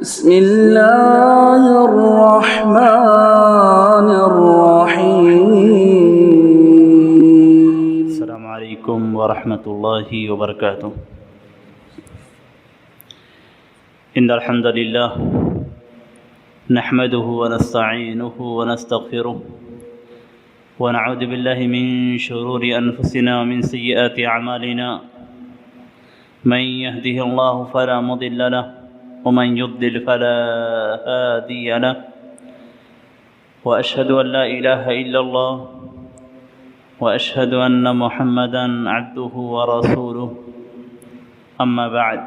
بسم اللہ الرحمن الرحیم۔ السلام علیکم ورحمۃ اللہ وبرکاتہ۔ ان الحمد للہ نحمده ونستعینه ونستغفره ونعوذ باللہ من شرور انفسنا ومن سیئات اعمالنا، من يهده الله فلا مضل له ومن يضلل فلا هادي له، وأشهد أن لا إله إلا الله وأشهد أن محمدا عبده ورسوله، أما بعد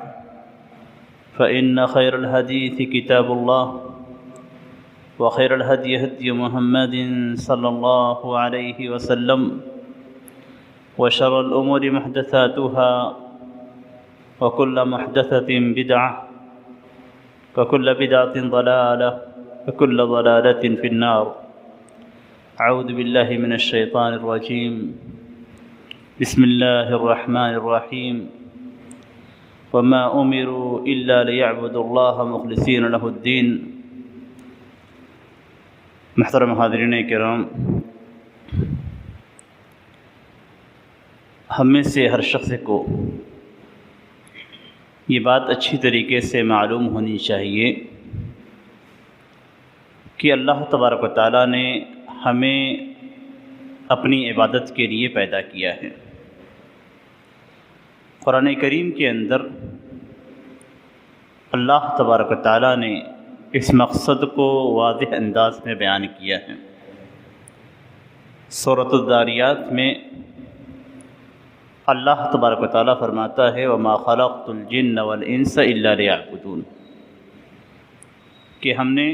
فإن خير الحديث كتاب الله، وخير الهدي هدي محمد صلى الله عليه وسلم، وشر الأمور محدثاتها وكل محدثة بدعة وكل بدعة ضلالة وكل ضلالة في النار۔ أعوذ بالله من الشيطان الرجيم، بسم الله الرحمن الرحيم، وما أمروا إلا ليعبدوا الله مخلصين له الدين۔ محترم حاضرین کرام، ہم میں سے ہر شخص کو یہ بات اچھی طریقے سے معلوم ہونی چاہیے کہ اللہ تبارک و تعالیٰ نے ہمیں اپنی عبادت کے لیے پیدا کیا ہے۔ قرآن کریم کے اندر اللہ تبارک و تعالیٰ نے اس مقصد کو واضح انداز میں بیان کیا ہے۔ سورۃ الذاریات میں اللہ تبارک و تعالیٰ فرماتا ہے وَمَا خَلَقْتُ الْجِنَّ وَالْإِنسَ إِلَّا لِيَعْبُدُونَ، کہ ہم نے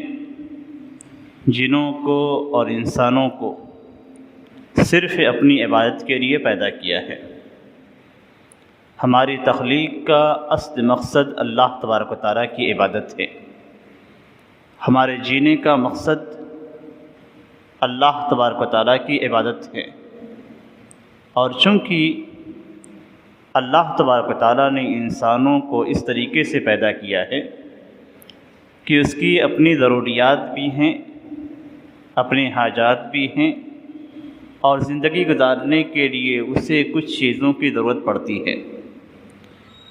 جنوں کو اور انسانوں کو صرف اپنی عبادت کے لیے پیدا کیا ہے۔ ہماری تخلیق کا اصل مقصد اللہ تبارک و تعالیٰ کی عبادت ہے۔ ہمارے جینے کا مقصد اللہ تبارک و تعالیٰ کی عبادت ہے، اور چونکہ اللہ تبارک و تعالیٰ نے انسانوں کو اس طریقے سے پیدا کیا ہے کہ اس کی اپنی ضروریات بھی ہیں، اپنے حاجات بھی ہیں، اور زندگی گزارنے کے لیے اسے کچھ چیزوں کی ضرورت پڑتی ہے۔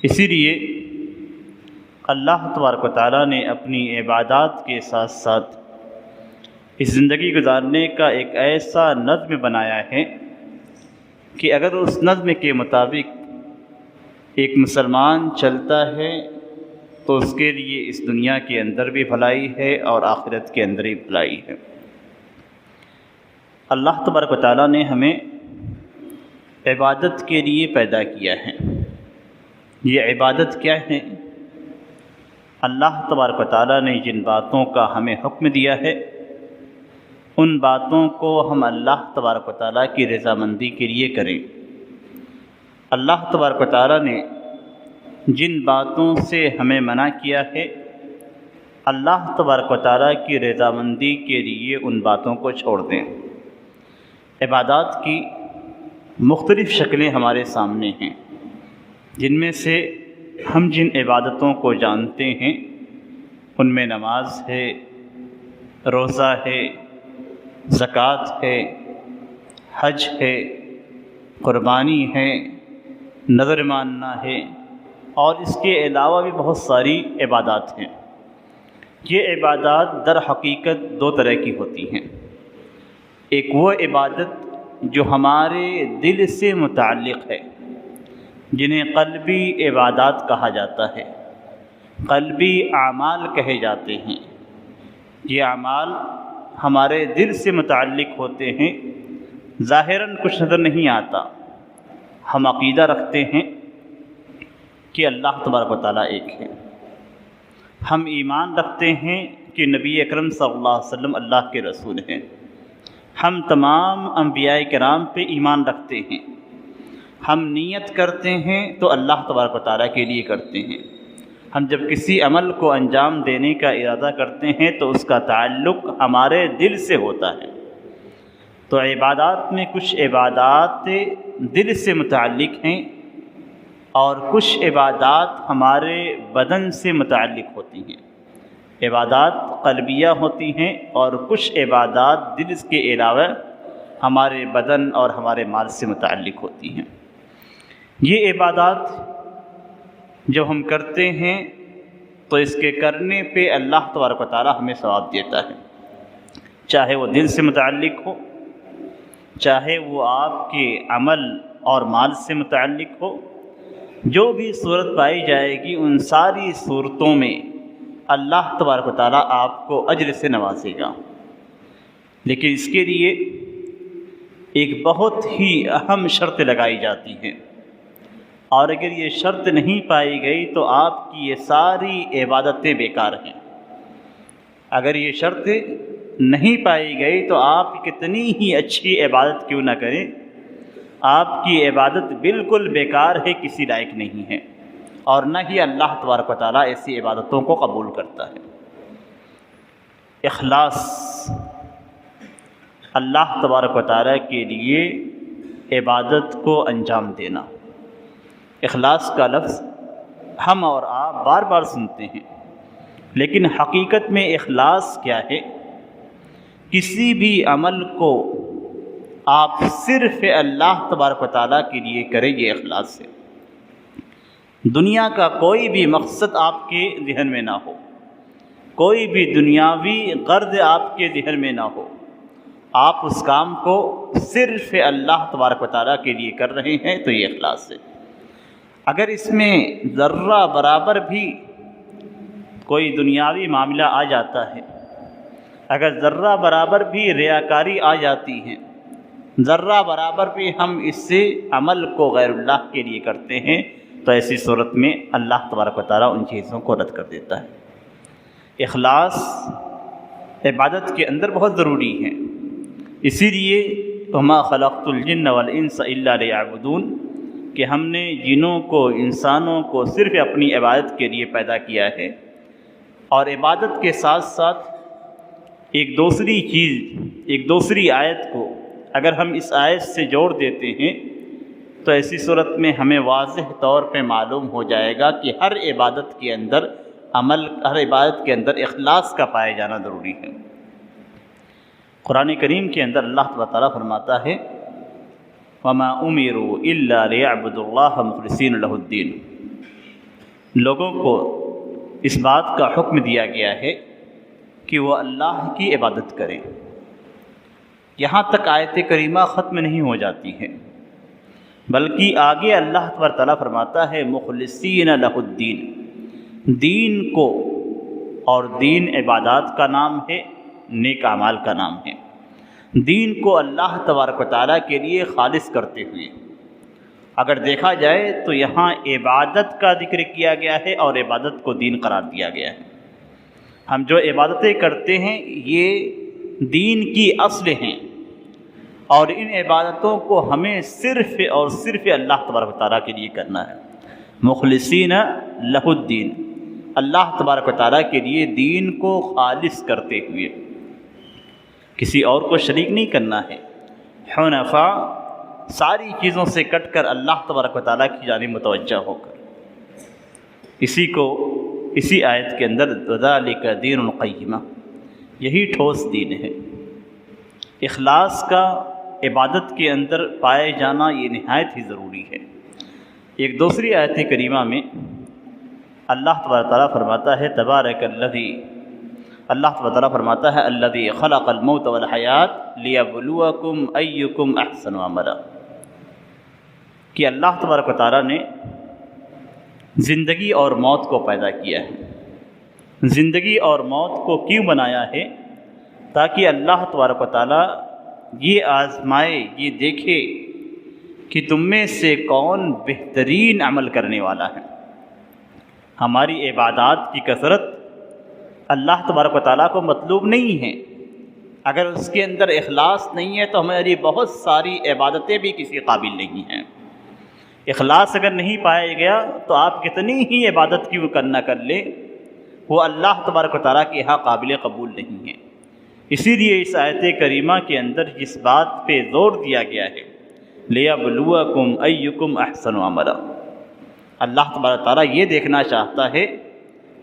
اسی لیے اللہ تبارک و تعالیٰ نے اپنی عبادات کے ساتھ ساتھ اس زندگی گزارنے کا ایک ایسا نظم بنایا ہے کہ اگر اس نظم کے مطابق ایک مسلمان چلتا ہے تو اس کے لیے اس دنیا کے اندر بھی بھلائی ہے اور آخرت کے اندر بھی بھلائی ہے۔ اللہ تبارک و تعالیٰ نے ہمیں عبادت کے لیے پیدا کیا ہے۔ یہ عبادت کیا ہے؟ اللہ تبارک و تعالیٰ نے جن باتوں کا ہمیں حکم دیا ہے ان باتوں کو ہم اللہ تبارک و تعالیٰ کی رضامندی کے لیے کریں۔ اللہ تبارک و تعالیٰ نے جن باتوں سے ہمیں منع کیا ہے اللہ تبارک و تعالیٰ کی رضامندی کے لیے ان باتوں کو چھوڑ دیں۔ عبادات کی مختلف شکلیں ہمارے سامنے ہیں، جن میں سے ہم جن عبادتوں کو جانتے ہیں ان میں نماز ہے، روزہ ہے، زکوٰۃ ہے، حج ہے، قربانی ہے، نذر ماننا ہے، اور اس کے علاوہ بھی بہت ساری عبادات ہیں۔ یہ عبادات در حقیقت دو طرح کی ہوتی ہیں۔ ایک وہ عبادت جو ہمارے دل سے متعلق ہے، جنہیں قلبی عبادات کہا جاتا ہے، قلبی اعمال کہے جاتے ہیں۔ یہ اعمال ہمارے دل سے متعلق ہوتے ہیں، ظاہراً کچھ نظر نہیں آتا۔ ہم عقیدہ رکھتے ہیں کہ اللہ تبارک و تعالیٰ ایک ہے، ہم ایمان رکھتے ہیں کہ نبی اکرم صلی اللہ علیہ وسلم اللہ کے رسول ہیں، ہم تمام انبیاء کرام پہ ایمان رکھتے ہیں، ہم نیت کرتے ہیں تو اللہ تبارک و تعالیٰ کے لیے کرتے ہیں، ہم جب کسی عمل کو انجام دینے کا ارادہ کرتے ہیں تو اس کا تعلق ہمارے دل سے ہوتا ہے۔ تو عبادات میں کچھ عبادات دل سے متعلق ہیں اور کچھ عبادات ہمارے بدن سے متعلق ہوتی ہیں۔ عبادات قلبیہ ہوتی ہیں اور کچھ عبادات دل کے علاوہ ہمارے بدن اور ہمارے مال سے متعلق ہوتی ہیں۔ یہ عبادات جب ہم کرتے ہیں تو اس کے کرنے پہ اللہ تبارک و تعالی ہمیں ثواب دیتا ہے، چاہے وہ دل سے متعلق ہو، چاہے وہ آپ کے عمل اور مال سے متعلق ہو۔ جو بھی صورت پائی جائے گی ان ساری صورتوں میں اللہ تبارک و تعالیٰ آپ کو اجر سے نوازے گا، لیکن اس کے لیے ایک بہت ہی اہم شرط لگائی جاتی ہے، اور اگر یہ شرط نہیں پائی گئی تو آپ کی یہ ساری عبادتیں بیکار ہیں۔ اگر یہ شرط نہیں پائی گئی تو آپ کتنی ہی اچھی عبادت کیوں نہ کریں، آپ کی عبادت بالکل بیکار ہے، کسی لائق نہیں ہے، اور نہ ہی اللہ تبارک و تعالیٰ ایسی عبادتوں کو قبول کرتا ہے۔ اخلاص، اللہ تبارک و تعالیٰ کے لیے عبادت کو انجام دینا۔ اخلاص کا لفظ ہم اور آپ بار بار سنتے ہیں، لیکن حقیقت میں اخلاص کیا ہے؟ کسی بھی عمل کو آپ صرف اللہ تبارک و تعالیٰ کے لیے کریں، یہ اخلاص ہے۔ دنیا کا کوئی بھی مقصد آپ کے ذہن میں نہ ہو، کوئی بھی دنیاوی غرض آپ کے ذہن میں نہ ہو، آپ اس کام کو صرف اللہ تبارک و تعالیٰ کے لیے کر رہے ہیں تو یہ اخلاص ہے۔ اگر اس میں ذرہ برابر بھی کوئی دنیاوی معاملہ آ جاتا ہے، اگر ذرہ برابر بھی ریاکاری آ جاتی ہے، ذرہ برابر بھی ہم اس سے عمل کو غیر اللہ کے لیے کرتے ہیں، تو ایسی صورت میں اللہ تبارک و تعالیٰ ان چیزوں کو رد کر دیتا ہے۔ اخلاص عبادت کے اندر بہت ضروری ہے، اسی لیے وما خلقت الجن والانس الا لیعبدون، کہ ہم نے جنوں کو انسانوں کو صرف اپنی عبادت کے لیے پیدا کیا ہے۔ اور عبادت کے ساتھ ساتھ ایک دوسری آیت کو اگر ہم اس آیت سے جوڑ دیتے ہیں تو ایسی صورت میں ہمیں واضح طور پہ معلوم ہو جائے گا کہ ہر عبادت کے اندر اخلاص کا پائے جانا ضروری ہے۔ قرآن کریم کے اندر اللہ تعالیٰ فرماتا ہے وَمَا أُمِرُوا إِلَّا لِيَعْبُدُوا اللَّهَ مُخْلِصِينَ لَهُ الدِّينَ، لوگوں کو اس بات کا حکم دیا گیا ہے کہ وہ اللہ کی عبادت کریں۔ یہاں تک آیت کریمہ ختم نہیں ہو جاتی ہے، بلکہ آگے اللہ تبارک تعالیٰ فرماتا ہے مخلصین لہ الدین، دین کو، اور دین عبادات کا نام ہے، نیک اعمال کا نام ہے، دین کو اللہ تبارک و تعالیٰ کے لیے خالص کرتے ہوئے۔ اگر دیکھا جائے تو یہاں عبادت کا ذکر کیا گیا ہے اور عبادت کو دین قرار دیا گیا ہے۔ ہم جو عبادتیں کرتے ہیں یہ دین کی اصل ہیں، اور ان عبادتوں کو ہمیں صرف اور صرف اللہ تبارک و تعالیٰ کے لیے کرنا ہے۔ مخلصین لہ الدین، اللہ تبارک و تعالیٰ کے لیے دین کو خالص کرتے ہوئے، کسی اور کو شریک نہیں کرنا ہے۔ حنفاء، ساری چیزوں سے کٹ کر اللہ تبارک و تعالیٰ کی جانب متوجہ ہو کر، اسی آیت کے اندر ذالک دین القیمہ، یہی ٹھوس دین ہے۔ اخلاص کا عبادت کے اندر پائے جانا یہ نہایت ہی ضروری ہے۔ ایک دوسری آیت کریمہ میں اللہ تبارک تعالیٰ فرماتا ہے تبارک الذی، اللہ تبارک تعالیٰ فرماتا ہے الذی خلق الموت والحیات لیبلوکم ایکم احسن عملا، کہ اللہ تبارک تعالیٰ نے زندگی اور موت کو پیدا کیا ہے۔ زندگی اور موت کو کیوں بنایا ہے؟ تاکہ اللہ تبارک و تعالیٰ یہ آزمائے، یہ دیکھے کہ تم میں سے کون بہترین عمل کرنے والا ہے۔ ہماری عبادات کی کثرت اللہ تبارک و تعالیٰ کو مطلوب نہیں ہے، اگر اس کے اندر اخلاص نہیں ہے تو ہماری بہت ساری عبادتیں بھی کسی قابل نہیں ہیں۔ اخلاص اگر نہیں پایا گیا تو آپ کتنی ہی عبادت کیوں کرنا کر لیں، وہ اللہ تبارک و تعالیٰ کے یہاں قابل قبول نہیں ہے۔ اسی لیے اس آیت کریمہ کے اندر جس بات پہ زور دیا گیا ہے لیبلوکم ایکم احسن عملا، اللہ تبارک تعالیٰ یہ دیکھنا چاہتا ہے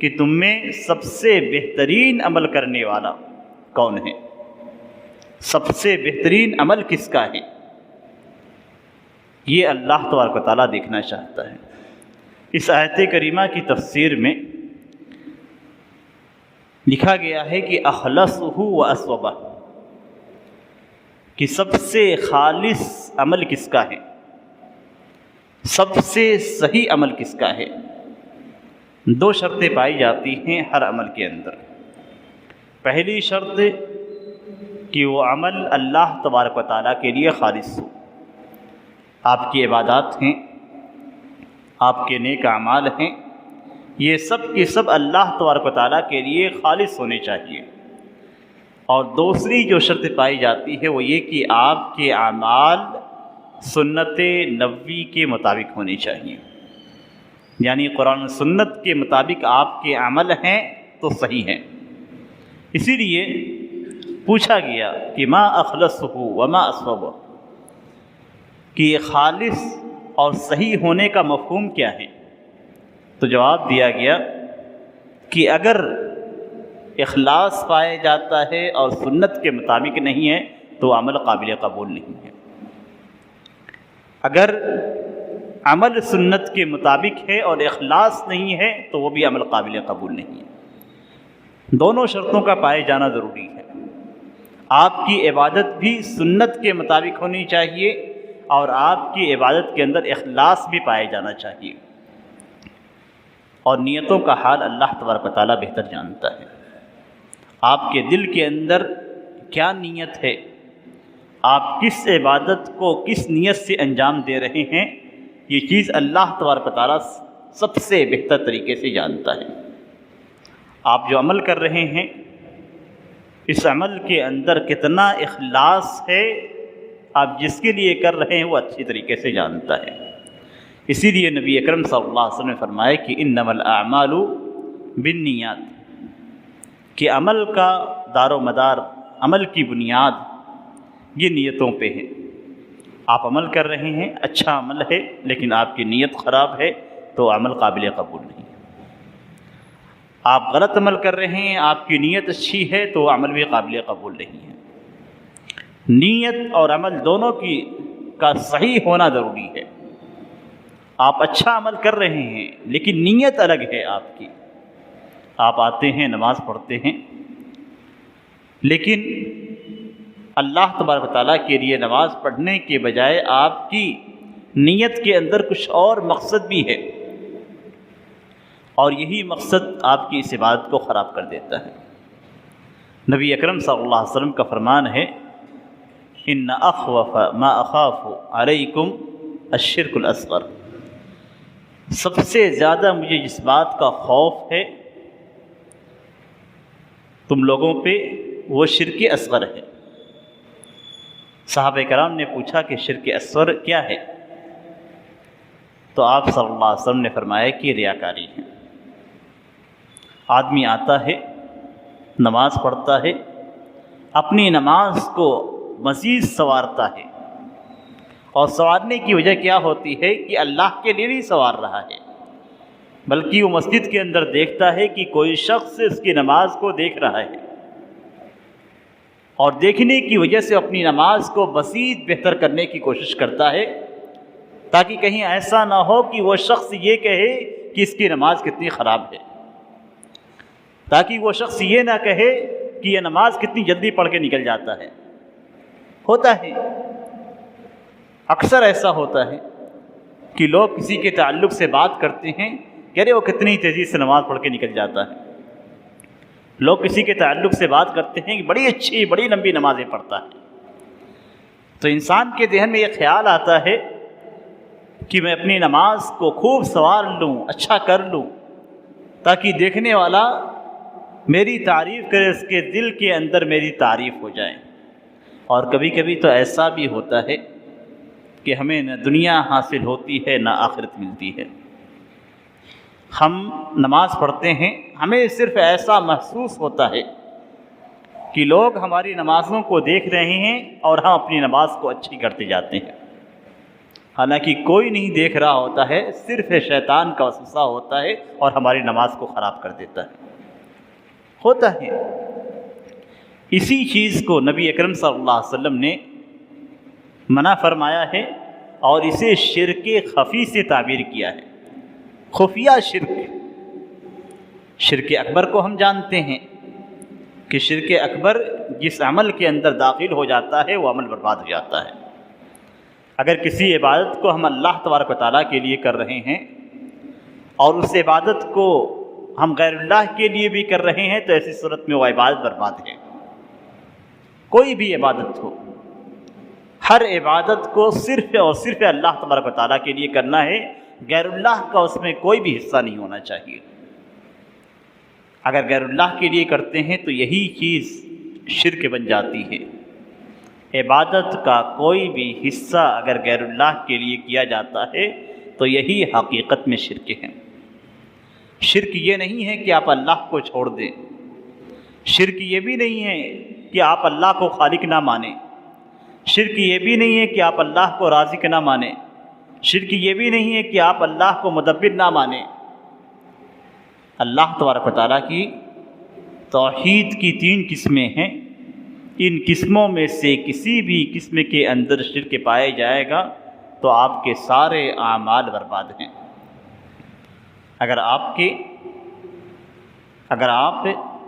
کہ تم میں سب سے بہترین عمل کرنے والا کون ہے، سب سے بہترین عمل کس کا ہے، یہ اللہ تبارک و تعالیٰ دیکھنا چاہتا ہے۔ اس آیت کریمہ کی تفسیر میں لکھا گیا ہے کہ اخلصہ و اصوبہ، کہ سب سے خالص عمل کس کا ہے، سب سے صحیح عمل کس کا ہے۔ دو شرطیں پائی جاتی ہیں ہر عمل کے اندر۔ پہلی شرط کہ وہ عمل اللہ تبارک و تعالیٰ کے لیے خالص ہو۔ آپ کی عبادات ہیں، آپ کے نیک اعمال ہیں، یہ سب کے سب اللہ تبارک و تعالیٰ کے لیے خالص ہونے چاہیے۔ اور دوسری جو شرط پائی جاتی ہے وہ یہ کہ آپ کے اعمال سنت نبوی کے مطابق ہونے چاہیے، یعنی قرآن و سنت کے مطابق آپ کے عمل ہیں تو صحیح ہیں۔ اسی لیے پوچھا گیا کہ ما اخلصہ وما اصوبہ، کہ یہ خالص اور صحیح ہونے کا مفہوم کیا ہے؟ تو جواب دیا گیا کہ اگر اخلاص پایا جاتا ہے اور سنت کے مطابق نہیں ہے تو عمل قابل قبول نہیں ہے۔ اگر عمل سنت کے مطابق ہے اور اخلاص نہیں ہے تو وہ بھی عمل قابل قبول نہیں ہے۔ دونوں شرطوں کا پائے جانا ضروری ہے۔ آپ کی عبادت بھی سنت کے مطابق ہونی چاہیے اور آپ کی عبادت کے اندر اخلاص بھی پائے جانا چاہیے، اور نیتوں کا حال اللہ تبارک و تعالیٰ بہتر جانتا ہے۔ آپ کے دل کے اندر کیا نیت ہے، آپ کس عبادت کو کس نیت سے انجام دے رہے ہیں، یہ چیز اللہ تبارک و تعالیٰ سب سے بہتر طریقے سے جانتا ہے۔ آپ جو عمل کر رہے ہیں اس عمل کے اندر کتنا اخلاص ہے، آپ جس کے لیے کر رہے ہیں وہ اچھی طریقے سے جانتا ہے۔ اسی لیے نبی اکرم صلی اللہ علیہ وسلم نے فرمایا کہ انما الاعمال بالنیات، کہ عمل کا دار و مدار، عمل کی بنیاد یہ نیتوں پہ ہے۔ آپ عمل کر رہے ہیں، اچھا عمل ہے، لیکن آپ کی نیت خراب ہے تو عمل قابل قبول نہیں ہے۔ آپ غلط عمل کر رہے ہیں، آپ کی نیت اچھی ہے تو عمل بھی قابل قبول نہیں ہے۔ نیت اور عمل دونوں کا صحیح ہونا ضروری ہے۔ آپ اچھا عمل کر رہے ہیں لیکن نیت الگ ہے آپ کی۔ آپ آتے ہیں، نماز پڑھتے ہیں، لیکن اللہ تبارک و تعالیٰ کے لیے نماز پڑھنے کے بجائے آپ کی نیت کے اندر کچھ اور مقصد بھی ہے، اور یہی مقصد آپ کی اس عبادت کو خراب کر دیتا ہے۔ نبی اکرم صلی اللہ علیہ وسلم کا فرمان ہے ان اخوف ما اخاف علیکم الشرک الاصغر، سب سے زیادہ مجھے جس بات کا خوف ہے تم لوگوں پہ وہ شرک اصغر ہے۔ صحابہ کرام نے پوچھا کہ شرک اصغر کیا ہے؟ تو آپ صلی اللہ علیہ وسلم نے فرمایا کہ ریاکاری ہے۔ آدمی آتا ہے، نماز پڑھتا ہے، اپنی نماز کو مزید سنوارتا ہے، اور سنوارنے کی وجہ کیا ہوتی ہے کہ اللہ کے لیے نہیں سنوار رہا ہے، بلکہ وہ مسجد کے اندر دیکھتا ہے کہ کوئی شخص اس کی نماز کو دیکھ رہا ہے، اور دیکھنے کی وجہ سے اپنی نماز کو مزید بہتر کرنے کی کوشش کرتا ہے، تاکہ کہیں ایسا نہ ہو کہ وہ شخص یہ کہے کہ اس کی نماز کتنی خراب ہے، تاکہ وہ شخص یہ نہ کہے کہ یہ نماز کتنی جلدی پڑھ کے نکل جاتا ہے۔ ہوتا ہے، اکثر ایسا ہوتا ہے کہ لوگ کسی کے تعلق سے بات کرتے ہیں کہ ارے وہ کتنی تیزی سے نماز پڑھ کے نکل جاتا ہے۔ لوگ کسی کے تعلق سے بات کرتے ہیں کہ بڑی اچھی بڑی لمبی نمازیں پڑھتا ہے، تو انسان کے ذہن میں یہ خیال آتا ہے کہ میں اپنی نماز کو خوب سنوار لوں، اچھا کر لوں، تاکہ دیکھنے والا میری تعریف کرے، اس کے دل کے اندر میری تعریف ہو جائے۔ اور کبھی کبھی تو ایسا بھی ہوتا ہے کہ ہمیں نہ دنیا حاصل ہوتی ہے نہ آخرت ملتی ہے۔ ہم نماز پڑھتے ہیں، ہمیں صرف ایسا محسوس ہوتا ہے کہ لوگ ہماری نمازوں کو دیکھ رہے ہیں اور ہم اپنی نماز کو اچھی کرتے جاتے ہیں۔ حالانکہ کوئی نہیں دیکھ رہا ہوتا ہے، صرف شیطان کا وسوسہ ہوتا ہے اور ہماری نماز کو خراب کر دیتا ہوتا ہے۔ اسی چیز کو نبی اکرم صلی اللہ علیہ وسلم نے منع فرمایا ہے اور اسے شرک خفی سے تعبیر کیا ہے۔ خفیہ شرک اکبر کو ہم جانتے ہیں کہ شرک اکبر جس عمل کے اندر داخل ہو جاتا ہے وہ عمل برباد ہو جاتا ہے۔ اگر کسی عبادت کو ہم اللہ تبارک و تعالیٰ کے لیے کر رہے ہیں اور اس عبادت کو ہم غیر اللہ کے لیے بھی کر رہے ہیں تو ایسی صورت میں وہ عبادت برباد ہے۔ کوئی بھی عبادت ہو، ہر عبادت کو صرف اور صرف اللہ تبارک و تعالیٰ کے لیے کرنا ہے، غیر اللہ کا اس میں کوئی بھی حصہ نہیں ہونا چاہیے۔ اگر غیر اللہ کے لیے کرتے ہیں تو یہی چیز شرک بن جاتی ہے۔ عبادت کا کوئی بھی حصہ اگر غیر اللہ کے لیے کیا جاتا ہے تو یہی حقیقت میں شرک ہے۔ شرک یہ نہیں ہے کہ آپ اللہ کو چھوڑ دیں، شرک یہ بھی نہیں ہے کہ آپ اللہ کو خالق نہ مانیں، شرک یہ بھی نہیں ہے کہ آپ اللہ کو رازق نہ مانیں، شرک یہ بھی نہیں ہے کہ آپ اللہ کو مدبر نہ مانیں۔ اللہ تبارک و تعالیٰ کی توحید کی 3 قسمیں ہیں، ان قسموں میں سے کسی بھی قسم کے اندر شرک پائے جائے گا تو آپ کے سارے اعمال برباد ہیں۔ اگر آپ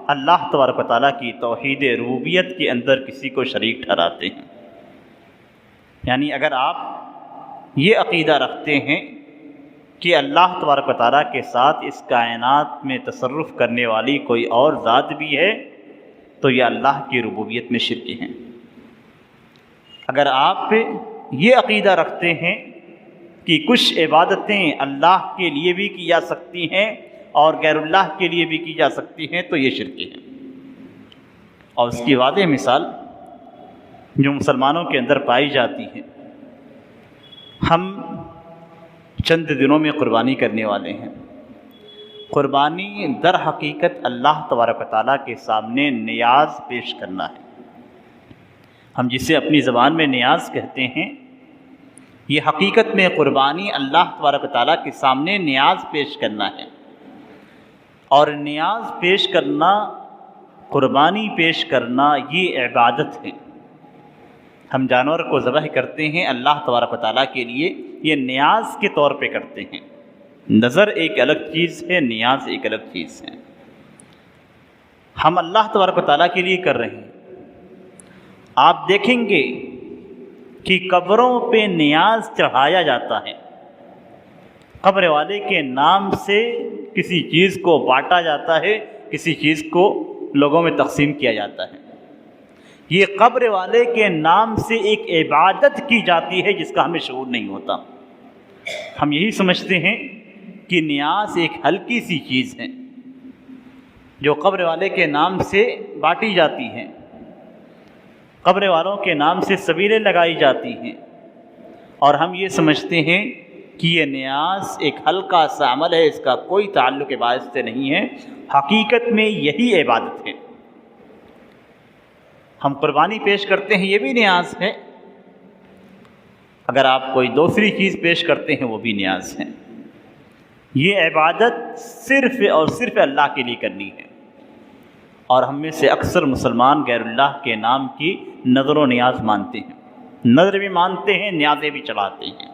اللہ تبارک و تعالیٰ کی توحید ربوبیت کے اندر کسی کو شریک ٹھہراتے ہیں، یعنی اگر آپ یہ عقیدہ رکھتے ہیں کہ اللہ تبارک و تعالیٰ کے ساتھ اس کائنات میں تصرف کرنے والی کوئی اور ذات بھی ہے تو یہ اللہ کی ربوبیت میں شرک ہیں۔ اگر آپ یہ عقیدہ رکھتے ہیں کہ کچھ عبادتیں اللہ کے لیے بھی کی جا سکتی ہیں اور غیر اللہ کے لیے بھی کی جا سکتی ہیں تو یہ شرک ہیں۔ اور اس کی واضح مثال جو مسلمانوں کے اندر پائی جاتی ہے، ہم چند دنوں میں قربانی کرنے والے ہیں۔ قربانی در حقیقت اللہ تبارک و تعالیٰ کے سامنے نیاز پیش کرنا ہے۔ ہم جسے اپنی زبان میں نیاز کہتے ہیں، یہ حقیقت میں قربانی اللہ تبارک و تعالیٰ کے سامنے نیاز پیش کرنا ہے۔ اور نیاز پیش کرنا، قربانی پیش کرنا، یہ عبادت ہے۔ ہم جانور کو ذبح کرتے ہیں اللہ تبارک و تعالیٰ کے لیے، یہ نیاز کے طور پہ کرتے ہیں۔ نظر ایک الگ چیز ہے، نیاز ایک الگ چیز ہے۔ ہم اللہ تبارک و تعالیٰ کے لیے کر رہے ہیں۔ آپ دیکھیں گے کہ قبروں پہ نیاز چڑھایا جاتا ہے، قبر والے کے نام سے کسی چیز کو بانٹا جاتا ہے، کسی چیز کو لوگوں میں تقسیم کیا جاتا ہے۔ یہ قبر والے کے نام سے ایک عبادت کی جاتی ہے جس کا ہمیں شعور نہیں ہوتا۔ ہم یہی سمجھتے ہیں کہ نیاز ایک ہلکی سی چیز ہے جو قبر والے کے نام سے بانٹی جاتی ہے، قبر والوں کے نام سے سبیلیں لگائی جاتی ہیں، اور ہم یہ سمجھتے ہیں کہ یہ نیاز ایک ہلکا سا عمل ہے، اس کا کوئی تعلق عبادت سے نہیں ہے۔ حقیقت میں یہی عبادت ہے۔ ہم قربانی پیش کرتے ہیں، یہ بھی نیاز ہے۔ اگر آپ کوئی دوسری چیز پیش کرتے ہیں وہ بھی نیاز ہے۔ یہ عبادت صرف اور صرف اللہ کے لیے کرنی ہے۔ اور ہم میں سے اکثر مسلمان غیر اللہ کے نام کی نظر و نیاز مانتے ہیں، نظر بھی مانتے ہیں، نیازیں بھی چڑھاتے ہیں،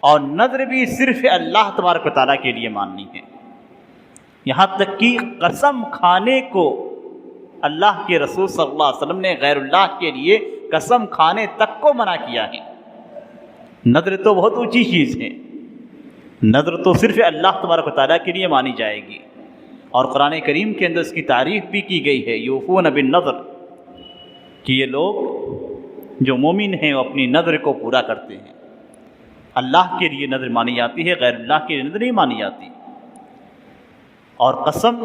اور نظر بھی صرف اللہ تبارک و تعالیٰ کے لیے ماننی ہے۔ یہاں تک کہ قسم کھانے کو اللہ کے رسول صلی اللہ علیہ وسلم نے غیر اللہ کے لیے قسم کھانے تک کو منع کیا ہے۔ نظر تو بہت اونچی چیز ہے، نظر تو صرف اللہ تبارک و تعالیٰ کے لیے مانی جائے گی، اور قرآن کریم کے اندر اس کی تعریف بھی کی گئی ہے، یوفون بالنظر، کہ یہ لوگ جو مومن ہیں وہ اپنی نظر کو پورا کرتے ہیں۔ اللہ کے لیے نظر مانی جاتی ہے، غیر اللہ کے لیے نظر نہیں مانی جاتی۔ اور قسم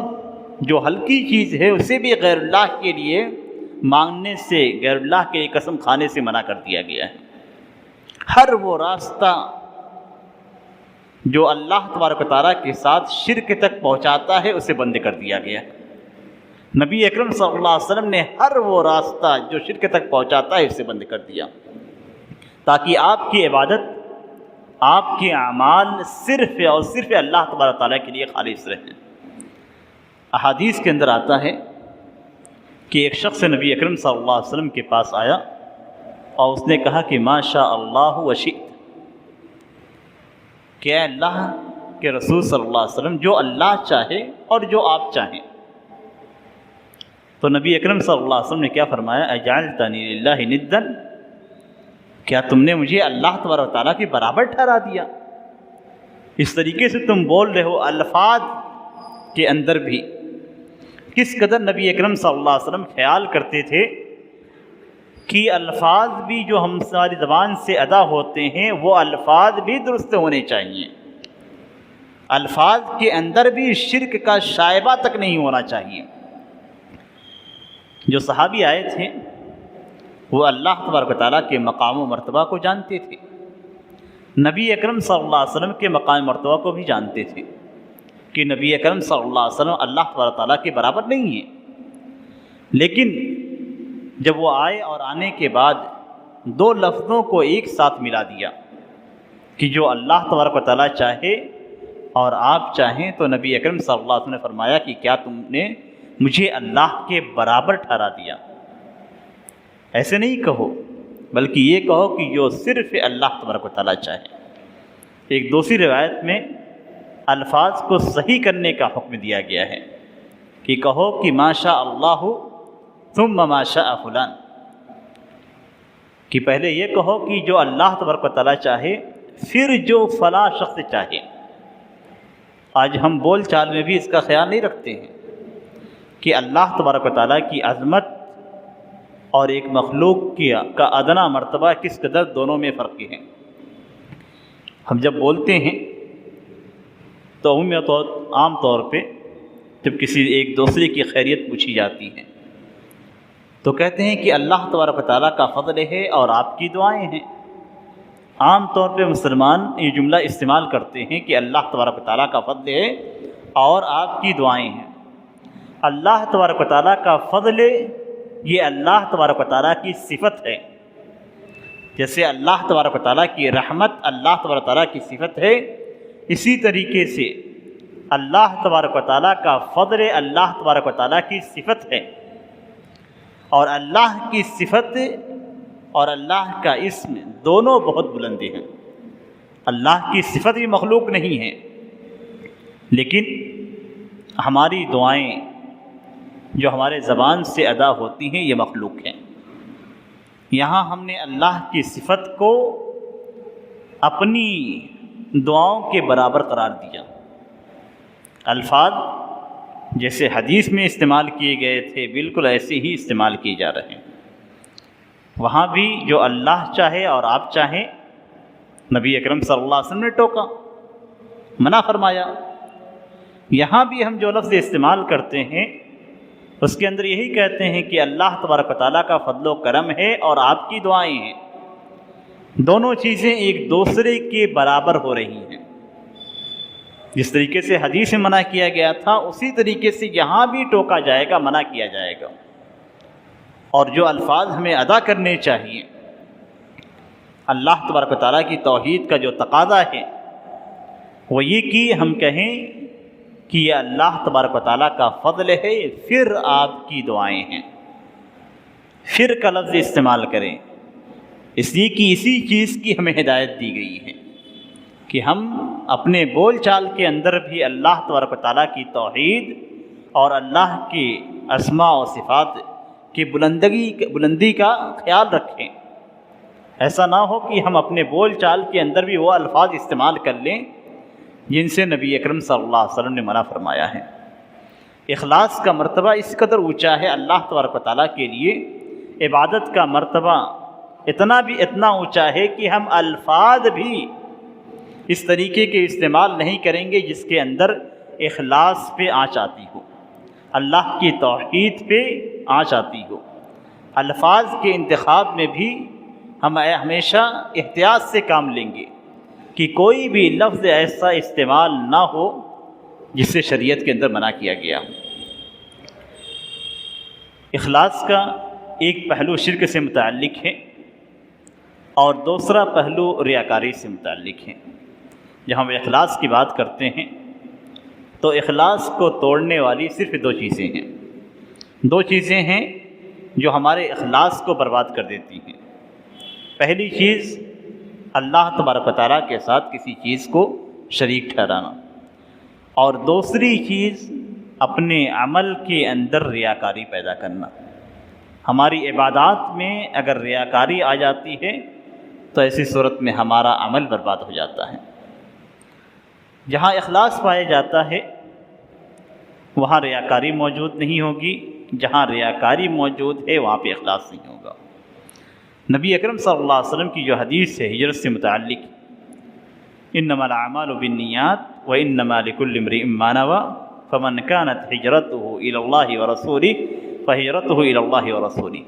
جو ہلکی چیز ہے اسے بھی غیر اللہ کے لیے مانگنے سے، غیر اللہ کے لیے قسم کھانے سے منع کر دیا گیا ہے۔ ہر وہ راستہ جو اللہ تبارک و تعالیٰ کے ساتھ شرک تک پہنچاتا ہے اسے بند کر دیا گیا ہے۔ نبی اکرم صلی اللہ علیہ وسلم نے ہر وہ راستہ جو شرک تک پہنچاتا ہے اسے بند کر دیا، تاکہ آپ کی عبادت آپ کے اعمال صرف اور صرف اللہ تبارک تعالیٰ کے لیے خالص رہیں۔ احادیث کے اندر آتا ہے کہ ایک شخص نبی اکرم صلی اللہ علیہ وسلم کے پاس آیا اور اس نے کہا کہ ما شاء اللہ وشئت، کہ اے اللہ کے رسول صلی اللہ علیہ وسلم، جو اللہ چاہے اور جو آپ چاہیں۔ تو نبی اکرم صلی اللہ علیہ وسلم نے کیا فرمایا؟ اجعلتنی للہ ندا، کیا تم نے مجھے اللہ تبارک و تعالیٰ کے برابر ٹھہرا دیا؟ اس طریقے سے تم بول رہے ہو، الفاظ کے اندر بھی کس قدر نبی اکرم صلی اللہ علیہ وسلم خیال کرتے تھے کہ الفاظ بھی جو ہماری زبان سے ادا ہوتے ہیں وہ الفاظ بھی درست ہونے چاہیے، الفاظ کے اندر بھی شرک کا شائبہ تک نہیں ہونا چاہیے۔ جو صحابی آئے تھے وہ اللہ تبارک و تعالیٰ کے مقام و مرتبہ کو جانتے تھے، نبی اکرم صلی اللہ علیہ وسلم کے مقام مرتبہ کو بھی جانتے تھے کہ نبی اکرم صلی اللہ علیہ وسلم اللہ تبارک و تعالیٰ کے برابر نہیں ہیں، لیکن جب وہ آئے اور آنے کے بعد دو لفظوں کو ایک ساتھ ملا دیا کہ جو اللہ تبارک و تعالیٰ چاہے اور آپ چاہیں، تو نبی اکرم صلی اللہ علیہ وسلم نے فرمایا کہ کیا تم نے مجھے اللہ کے برابر ٹھہرا دیا؟ ایسے نہیں کہو، بلکہ یہ کہو کہ جو صرف اللہ تبارک و تعالیٰ چاہے۔ ایک دوسری روایت میں الفاظ کو صحیح کرنے کا حکم دیا گیا ہے کہ کہو کہ ما شاء اللہ ثم ما شاء فلان، کہ پہلے یہ کہو کہ جو اللہ تبارک و تعالیٰ چاہے پھر جو فلاں شخص چاہے۔ آج ہم بول چال میں بھی اس کا خیال نہیں رکھتے ہیں کہ اللہ تبارک و تعالیٰ کی عظمت اور ایک مخلوق کا ادنا مرتبہ کس قدر دونوں میں فرق ہے۔ ہم جب بولتے ہیں تو عام طور پہ جب کسی ایک دوسرے کی خیریت پوچھی جاتی ہے تو کہتے ہیں کہ اللہ تبارک و تعالیٰ کا فضل ہے اور آپ کی دعائیں ہیں۔ عام طور پہ مسلمان یہ جملہ استعمال کرتے ہیں کہ اللہ تبارک و تعالیٰ کا فضل ہے اور آپ کی دعائیں ہیں۔ اللہ تبارک و تعالیٰ کا فضل یہ اللہ تبارک و تعالیٰ کی صفت ہے، جیسے اللہ تبارک و تعالیٰ کی رحمت اللہ تبارک و تعالیٰ کی صفت ہے، اسی طریقے سے اللہ تبارک و تعالیٰ کا فضل اللہ تبارک و تعالیٰ کی صفت ہے، اور اللہ کی صفت اور اللہ کا اسم دونوں بہت بلندی ہیں۔ اللہ کی صفت بھی مخلوق نہیں ہے، لیکن ہماری دعائیں جو ہمارے زبان سے ادا ہوتی ہیں یہ مخلوق ہیں۔ یہاں ہم نے اللہ کی صفت کو اپنی دعاؤں کے برابر قرار دیا۔ الفاظ جیسے حدیث میں استعمال کیے گئے تھے بالکل ایسے ہی استعمال کیے جا رہے ہیں۔ وہاں بھی جو اللہ چاہے اور آپ چاہیں، نبی اکرم صلی اللہ علیہ وسلم نے ٹوکا، منع فرمایا۔ یہاں بھی ہم جو لفظ استعمال کرتے ہیں اس کے اندر یہی کہتے ہیں کہ اللہ تبارک و تعالیٰ کا فضل و کرم ہے اور آپ کی دعائیں ہیں، دونوں چیزیں ایک دوسرے کے برابر ہو رہی ہیں۔ جس طریقے سے حدیث میں منع کیا گیا تھا اسی طریقے سے یہاں بھی ٹوکا جائے گا، منع کیا جائے گا۔ اور جو الفاظ ہمیں ادا کرنے چاہیے، اللہ تبارک و تعالیٰ کی توحید کا جو تقاضا ہے وہ یہ کہ ہم کہیں کہ یہ اللہ تبارک و تعالیٰ کا فضل ہے، پھر آپ کی دعائیں ہیں، پھر کا لفظ استعمال کریں، اس لیے کہ اسی چیز کی ہمیں ہدایت دی گئی ہے کہ ہم اپنے بول چال کے اندر بھی اللہ تبارک و تعالیٰ کی توحید اور اللہ کی اسماء و صفات کی بلندی کا خیال رکھیں۔ ایسا نہ ہو کہ ہم اپنے بول چال کے اندر بھی وہ الفاظ استعمال کر لیں جن سے نبی اکرم صلی اللہ علیہ وسلم نے منع فرمایا ہے۔ اخلاص کا مرتبہ اس قدر اونچا ہے اللہ تبارک و تعالیٰ کے لیے، عبادت کا مرتبہ اتنا اونچا ہے کہ ہم الفاظ بھی اس طریقے کے استعمال نہیں کریں گے جس کے اندر اخلاص پہ آنچ آتی ہو، اللہ کی توحید پہ آنچ آتی ہو۔ الفاظ کے انتخاب میں بھی ہم ہمیشہ احتیاط سے کام لیں گے کہ کوئی بھی لفظ ایسا استعمال نہ ہو جس سے شریعت کے اندر منع کیا گیا۔ اخلاص کا ایک پہلو شرک سے متعلق ہے اور دوسرا پہلو ریاکاری سے متعلق ہے۔ جب ہم اخلاص کی بات کرتے ہیں تو اخلاص کو توڑنے والی صرف دو چیزیں ہیں، دو چیزیں ہیں جو ہمارے اخلاص کو برباد کر دیتی ہیں۔ پہلی چیز اللہ تبارک و تعالیٰ کے ساتھ کسی چیز کو شریک ٹھہرانا، اور دوسری چیز اپنے عمل کے اندر ریاکاری پیدا کرنا۔ ہماری عبادات میں اگر ریاکاری آ جاتی ہے تو ایسی صورت میں ہمارا عمل برباد ہو جاتا ہے۔ جہاں اخلاص پایا جاتا ہے وہاں ریاکاری موجود نہیں ہوگی، جہاں ریاکاری موجود ہے وہاں پہ اخلاص نہیں ہوگا۔ نبی اکرم صلی اللہ علیہ وسلم کی جو حدیث ہے ہجرت سے متعلق، انما الاعمال بالنیات وانما لکل امرئ ما نوى فمن كانت هجرته الى الله ورسوله فهجرته الى الله ورسوله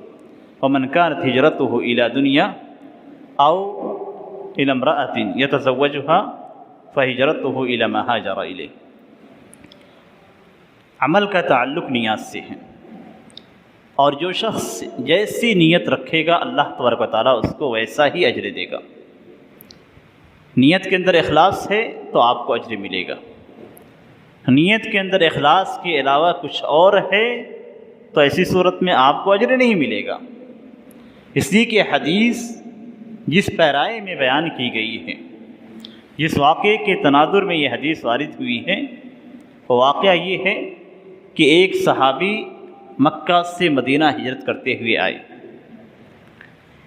ومن كانت هجرته الى دنیا او الى امرأة يتزوجها فهجرته الى ما هاجر الیہ۔ عمل کا تعلق نیات سے ہے، اور جو شخص جیسی نیت رکھے گا اللہ تبارک و تعالیٰ اس کو ویسا ہی اجر دے گا۔ نیت کے اندر اخلاص ہے تو آپ کو اجر ملے گا، نیت کے اندر اخلاص کے علاوہ کچھ اور ہے تو ایسی صورت میں آپ کو اجر نہیں ملے گا۔ اس لیے کہ حدیث جس پیرائے میں بیان کی گئی ہے، جس واقعے کے تناظر میں یہ حدیث وارد ہوئی ہے، وہ واقعہ یہ ہے کہ ایک صحابی مکہ سے مدینہ ہجرت کرتے ہوئے آئے،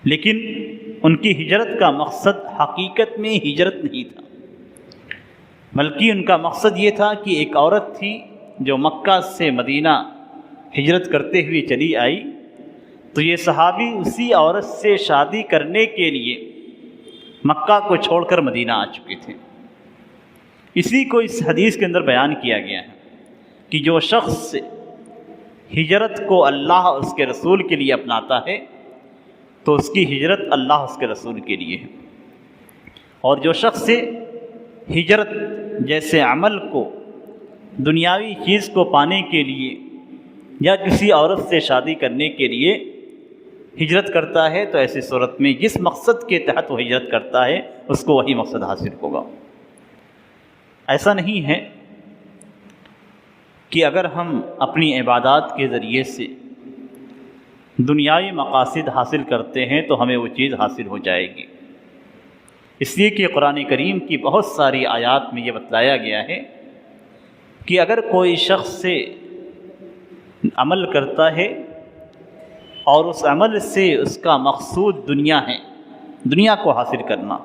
لیکن ان کی ہجرت کا مقصد حقیقت میں ہجرت نہیں تھا، بلکہ ان کا مقصد یہ تھا کہ ایک عورت تھی جو مکہ سے مدینہ ہجرت کرتے ہوئے چلی آئی، تو یہ صحابی اسی عورت سے شادی کرنے کے لیے مکہ کو چھوڑ کر مدینہ آ چکے تھے۔ اسی کو اس حدیث کے اندر بیان کیا گیا ہے کہ جو شخص ہجرت کو اللہ اور اس کے رسول کے لیے اپناتا ہے تو اس کی ہجرت اللہ اس کے رسول کے لیے ہے، اور جو شخص ہجرت جیسے عمل کو دنیاوی چیز کو پانے کے لیے یا کسی عورت سے شادی کرنے کے لیے ہجرت کرتا ہے تو ایسی صورت میں جس مقصد کے تحت وہ ہجرت کرتا ہے اس کو وہی مقصد حاصل ہوگا۔ ایسا نہیں ہے کہ اگر ہم اپنی عبادات کے ذریعے سے دنیاوی مقاصد حاصل کرتے ہیں تو ہمیں وہ چیز حاصل ہو جائے گی، اس لیے کہ قرآن کریم کی بہت ساری آیات میں یہ بتلایا گیا ہے کہ اگر کوئی شخص سے عمل کرتا ہے اور اس عمل سے اس کا مقصود دنیا ہے، دنیا کو حاصل کرنا،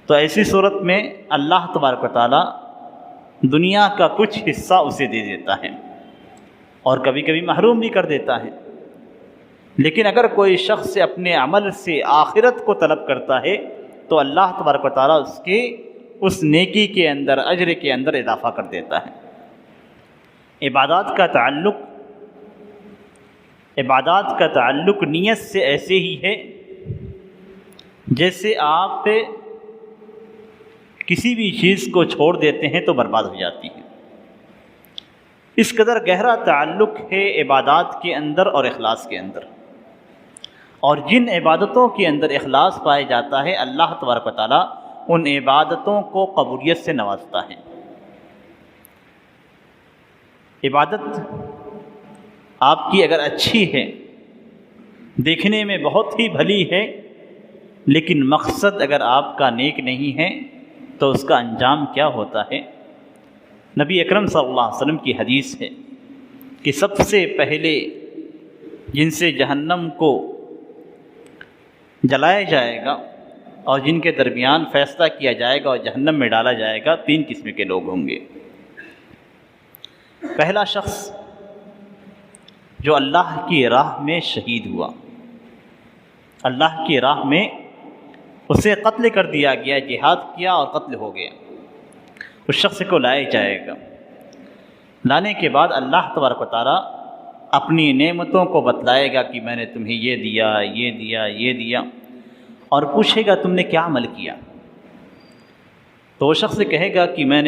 تو ایسی صورت میں اللہ تبارک و تعالیٰ دنیا کا کچھ حصہ اسے دے دیتا ہے اور کبھی کبھی محروم بھی کر دیتا ہے۔ لیکن اگر کوئی شخص اپنے عمل سے آخرت کو طلب کرتا ہے تو اللہ تبارک و تعالیٰ اس کے اس نیکی کے اندر، اجر کے اندر اضافہ کر دیتا ہے۔ عبادات کا تعلق نیت سے ایسے ہی ہے جیسے آپ کسی بھی چیز کو چھوڑ دیتے ہیں تو برباد ہو جاتی ہے۔ اس قدر گہرا تعلق ہے عبادات کے اندر اور اخلاص کے اندر، اور جن عبادتوں کے اندر اخلاص پایا جاتا ہے اللہ تبارک و تعالیٰ ان عبادتوں کو قبولیت سے نوازتا ہے۔ عبادت آپ کی اگر اچھی ہے، دیکھنے میں بہت ہی بھلی ہے، لیکن مقصد اگر آپ کا نیک نہیں ہے تو اس کا انجام کیا ہوتا ہے؟ نبی اکرم صلی اللہ علیہ وسلم کی حدیث ہے کہ سب سے پہلے جن سے جہنم کو جلایا جائے گا اور جن کے درمیان فیصلہ کیا جائے گا اور جہنم میں ڈالا جائے گا، 3 قسم کے لوگ ہوں گے۔ پہلا شخص جو اللہ کی راہ میں شہید ہوا، اللہ کی راہ میں اسے قتل کر دیا گیا، جہاد کیا اور قتل ہو گیا، اس شخص کو لایا جائے گا۔ لانے کے بعد اللہ تبارک و تعالیٰ اپنی نعمتوں کو بتلائے گا کہ میں نے تمہیں یہ دیا، یہ دیا، یہ دیا، اور پوچھے گا تم نے کیا عمل کیا؟ تو وہ شخص کہے گا کہ میں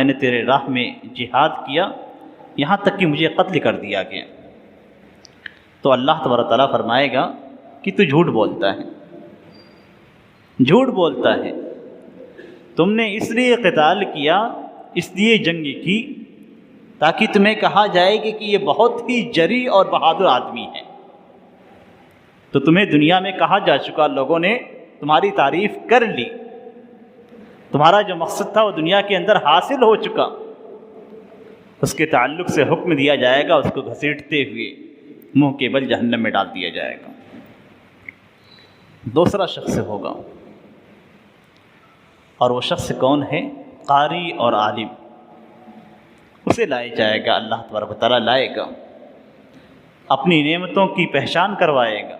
نے تیرے راہ میں جہاد کیا، یہاں تک کہ مجھے قتل کر دیا گیا۔ تو اللہ تبارک و تعالیٰ فرمائے گا کہ تو جھوٹ بولتا ہے، جھوٹ بولتا ہے۔ تم نے اس لیے قتال کیا، اس لیے جنگ کی تاکہ تمہیں کہا جائے کہ یہ بہت ہی جری اور بہادر آدمی ہے۔ تو تمہیں دنیا میں کہا جا چکا، لوگوں نے تمہاری تعریف کر لی، تمہارا جو مقصد تھا وہ دنیا کے اندر حاصل ہو چکا۔ اس کے تعلق سے حکم دیا جائے گا، اس کو گھسیٹتے ہوئے منہ کے بل جہنم میں ڈال دیا جائے گا۔ دوسرا شخص ہوگا، اور وہ شخص کون ہے؟ قاری اور عالم۔ اسے لائے جائے گا، اللہ تبارک و تعالیٰ لائے گا، اپنی نعمتوں کی پہچان کروائے گا،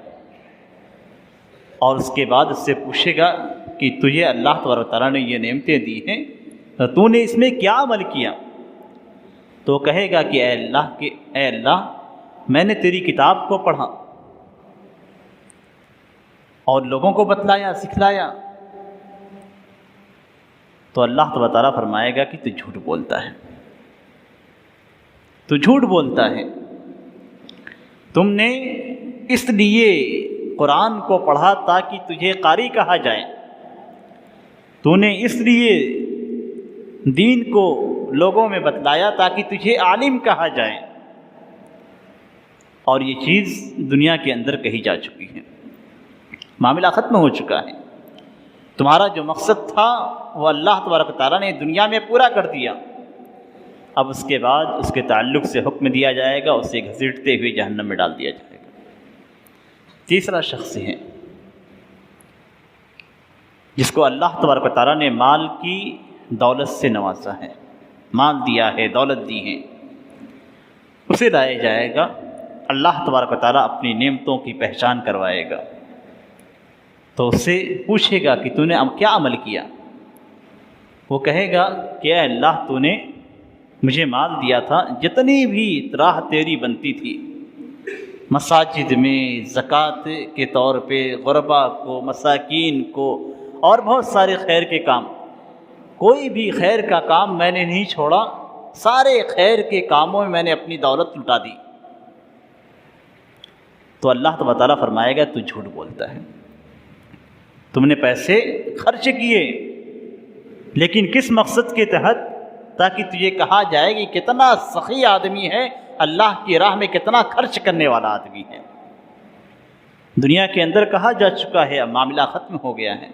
اور اس کے بعد اس سے پوچھے گا کہ تجھے اللہ تبارک و تعالیٰ نے یہ نعمتیں دی ہیں، تو نے اس میں کیا عمل کیا؟ تو وہ کہے گا کہ اے اللہ میں نے تیری کتاب کو پڑھا اور لوگوں کو بتلایا، سکھلایا۔ تو اللہ تبارک و تعالیٰ فرمائے گا کہ تو جھوٹ بولتا ہے، تو جھوٹ بولتا ہے۔ تم نے اس لیے قرآن کو پڑھا تاکہ تجھے قاری کہا جائے، تو نے اس لیے دین کو لوگوں میں بتلایا تاکہ تجھے عالم کہا جائے، اور یہ چیز دنیا کے اندر کہی جا چکی ہے، معاملہ ختم ہو چکا ہے۔ تمہارا جو مقصد تھا وہ اللہ تبارک و تعالیٰ نے دنیا میں پورا کر دیا۔ اب اس کے بعد اس کے تعلق سے حکم دیا جائے گا، اسے گھسیٹتے ہوئے جہنم میں ڈال دیا جائے گا۔ تیسرا شخص ہے جس کو اللہ تبارک و تعالیٰ نے مال کی دولت سے نوازا ہے، مال دیا ہے، دولت دی ہے، اسے لایا جائے گا، اللہ تبارک و تعالیٰ اپنی نعمتوں کی پہچان کروائے گا، تو اس سے پوچھے گا کہ تو نے کیا عمل کیا؟ وہ کہے گا کہ اے اللہ تو نے مجھے مال دیا تھا، جتنی بھی راہ تیری بنتی تھی، مساجد میں زکوٰۃ کے طور پہ غربا کو، مساکین کو، اور بہت سارے خیر کے کام، کوئی بھی خیر کا کام میں نے نہیں چھوڑا، سارے خیر کے کاموں میں میں نے اپنی دولت لٹا دی۔ تو اللہ تبارک و تعالیٰ فرمائے گا تو جھوٹ بولتا ہے، تم نے پیسے خرچ کیے، لیکن کس مقصد کے تحت؟ تاکہ تجھے کہا جائے کہ کتنا سخی آدمی ہے، اللہ کی راہ میں کتنا خرچ کرنے والا آدمی ہے۔ دنیا کے اندر کہا جا چکا ہے، اب معاملہ ختم ہو گیا ہے،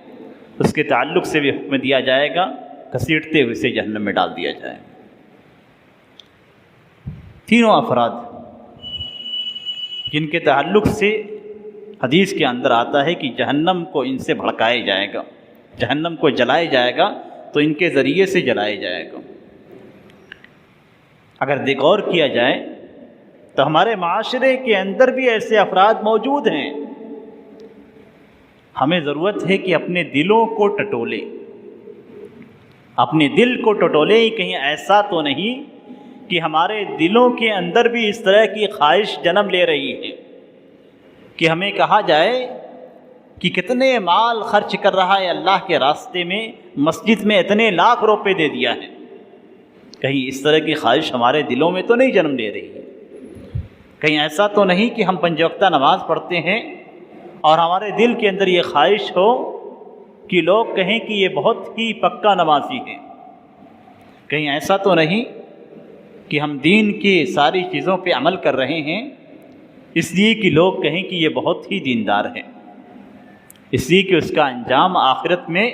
اس کے تعلق سے بھی حکم دیا جائے گا، گھسیٹتے ہوئے اسے جہنم میں ڈال دیا جائے گا۔ تینوں افراد جن کے تعلق سے حدیث کے اندر آتا ہے کہ جہنم کو ان سے بھڑکایا جائے گا، جہنم کو جلائے جائے گا، تو ان کے ذریعے سے جلائے جائے گا۔ اگر غور کیا جائے تو ہمارے معاشرے کے اندر بھی ایسے افراد موجود ہیں۔ ہمیں ضرورت ہے کہ اپنے دلوں کو ٹٹولیں، اپنے دل کو ٹٹولیں، کہیں ایسا تو نہیں کہ ہمارے دلوں کے اندر بھی اس طرح کی خواہش جنم لے رہی ہے کہ ہمیں کہا جائے کہ کتنے مال خرچ کر رہا ہے اللہ کے راستے میں، مسجد میں اتنے لاکھ روپے دے دیا ہے۔ کہیں اس طرح کی خواہش ہمارے دلوں میں تو نہیں جنم لے رہی ہے؟ کہیں ایسا تو نہیں کہ ہم پنج وقتہ نماز پڑھتے ہیں اور ہمارے دل کے اندر یہ خواہش ہو کہ لوگ کہیں کہ یہ بہت ہی پکا نمازی ہے؟ کہیں ایسا تو نہیں کہ ہم دین کی ساری چیزوں پہ عمل کر رہے ہیں اس لیے کہ لوگ کہیں کہ یہ بہت ہی دیندار ہے، اس لیے کہ اس کا انجام آخرت میں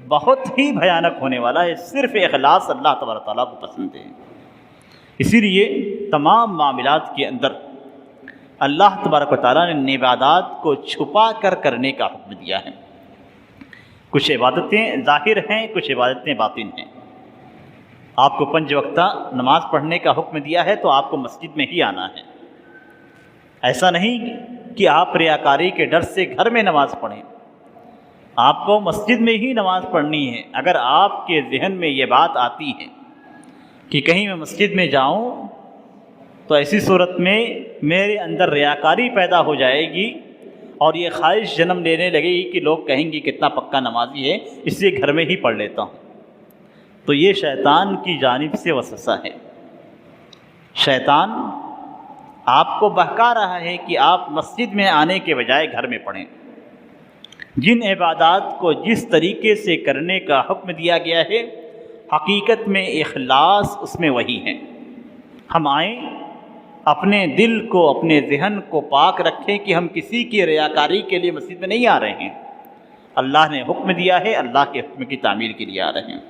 بہت ہی بھیانک ہونے والا ہے؟ صرف اخلاص اللہ تبارک تعالیٰ کو پسند ہے۔ اسی لیے تمام معاملات کے اندر اللہ تبارک و تعالیٰ نے عبادات کو چھپا کر کرنے کا حکم دیا ہے۔ کچھ عبادتیں ظاہر ہیں، کچھ عبادتیں باطن ہیں۔ آپ کو پنج وقتہ نماز پڑھنے کا حکم دیا ہے تو آپ کو مسجد میں ہی آنا ہے، ایسا نہیں کہ آپ ریاکاری کے ڈر سے گھر میں نماز پڑھیں، آپ کو مسجد میں ہی نماز پڑھنی ہے۔ اگر آپ کے ذہن میں یہ بات آتی ہے کہ کہیں میں مسجد میں جاؤں تو ایسی صورت میں میرے اندر ریاکاری پیدا ہو جائے گی اور یہ خواہش جنم لینے لگے گی کہ لوگ کہیں گے کتنا پکا نمازی ہے، اس لیے گھر میں ہی پڑھ لیتا ہوں، تو یہ شیطان کی جانب سے وسوسہ ہے۔ شیطان آپ کو بہکا رہا ہے کہ آپ مسجد میں آنے کے بجائے گھر میں پڑھیں، جن عبادات کو جس طریقے سے کرنے کا حکم دیا گیا ہے، حقیقت میں اخلاص اس میں وہی ہے۔ ہم آئیں اپنے دل کو، اپنے ذہن کو پاک رکھیں کہ ہم کسی کی ریاکاری کے لیے مسجد میں نہیں آ رہے ہیں، اللہ نے حکم دیا ہے، اللہ کے حکم کی تعمیل کے لیے آ رہے ہیں،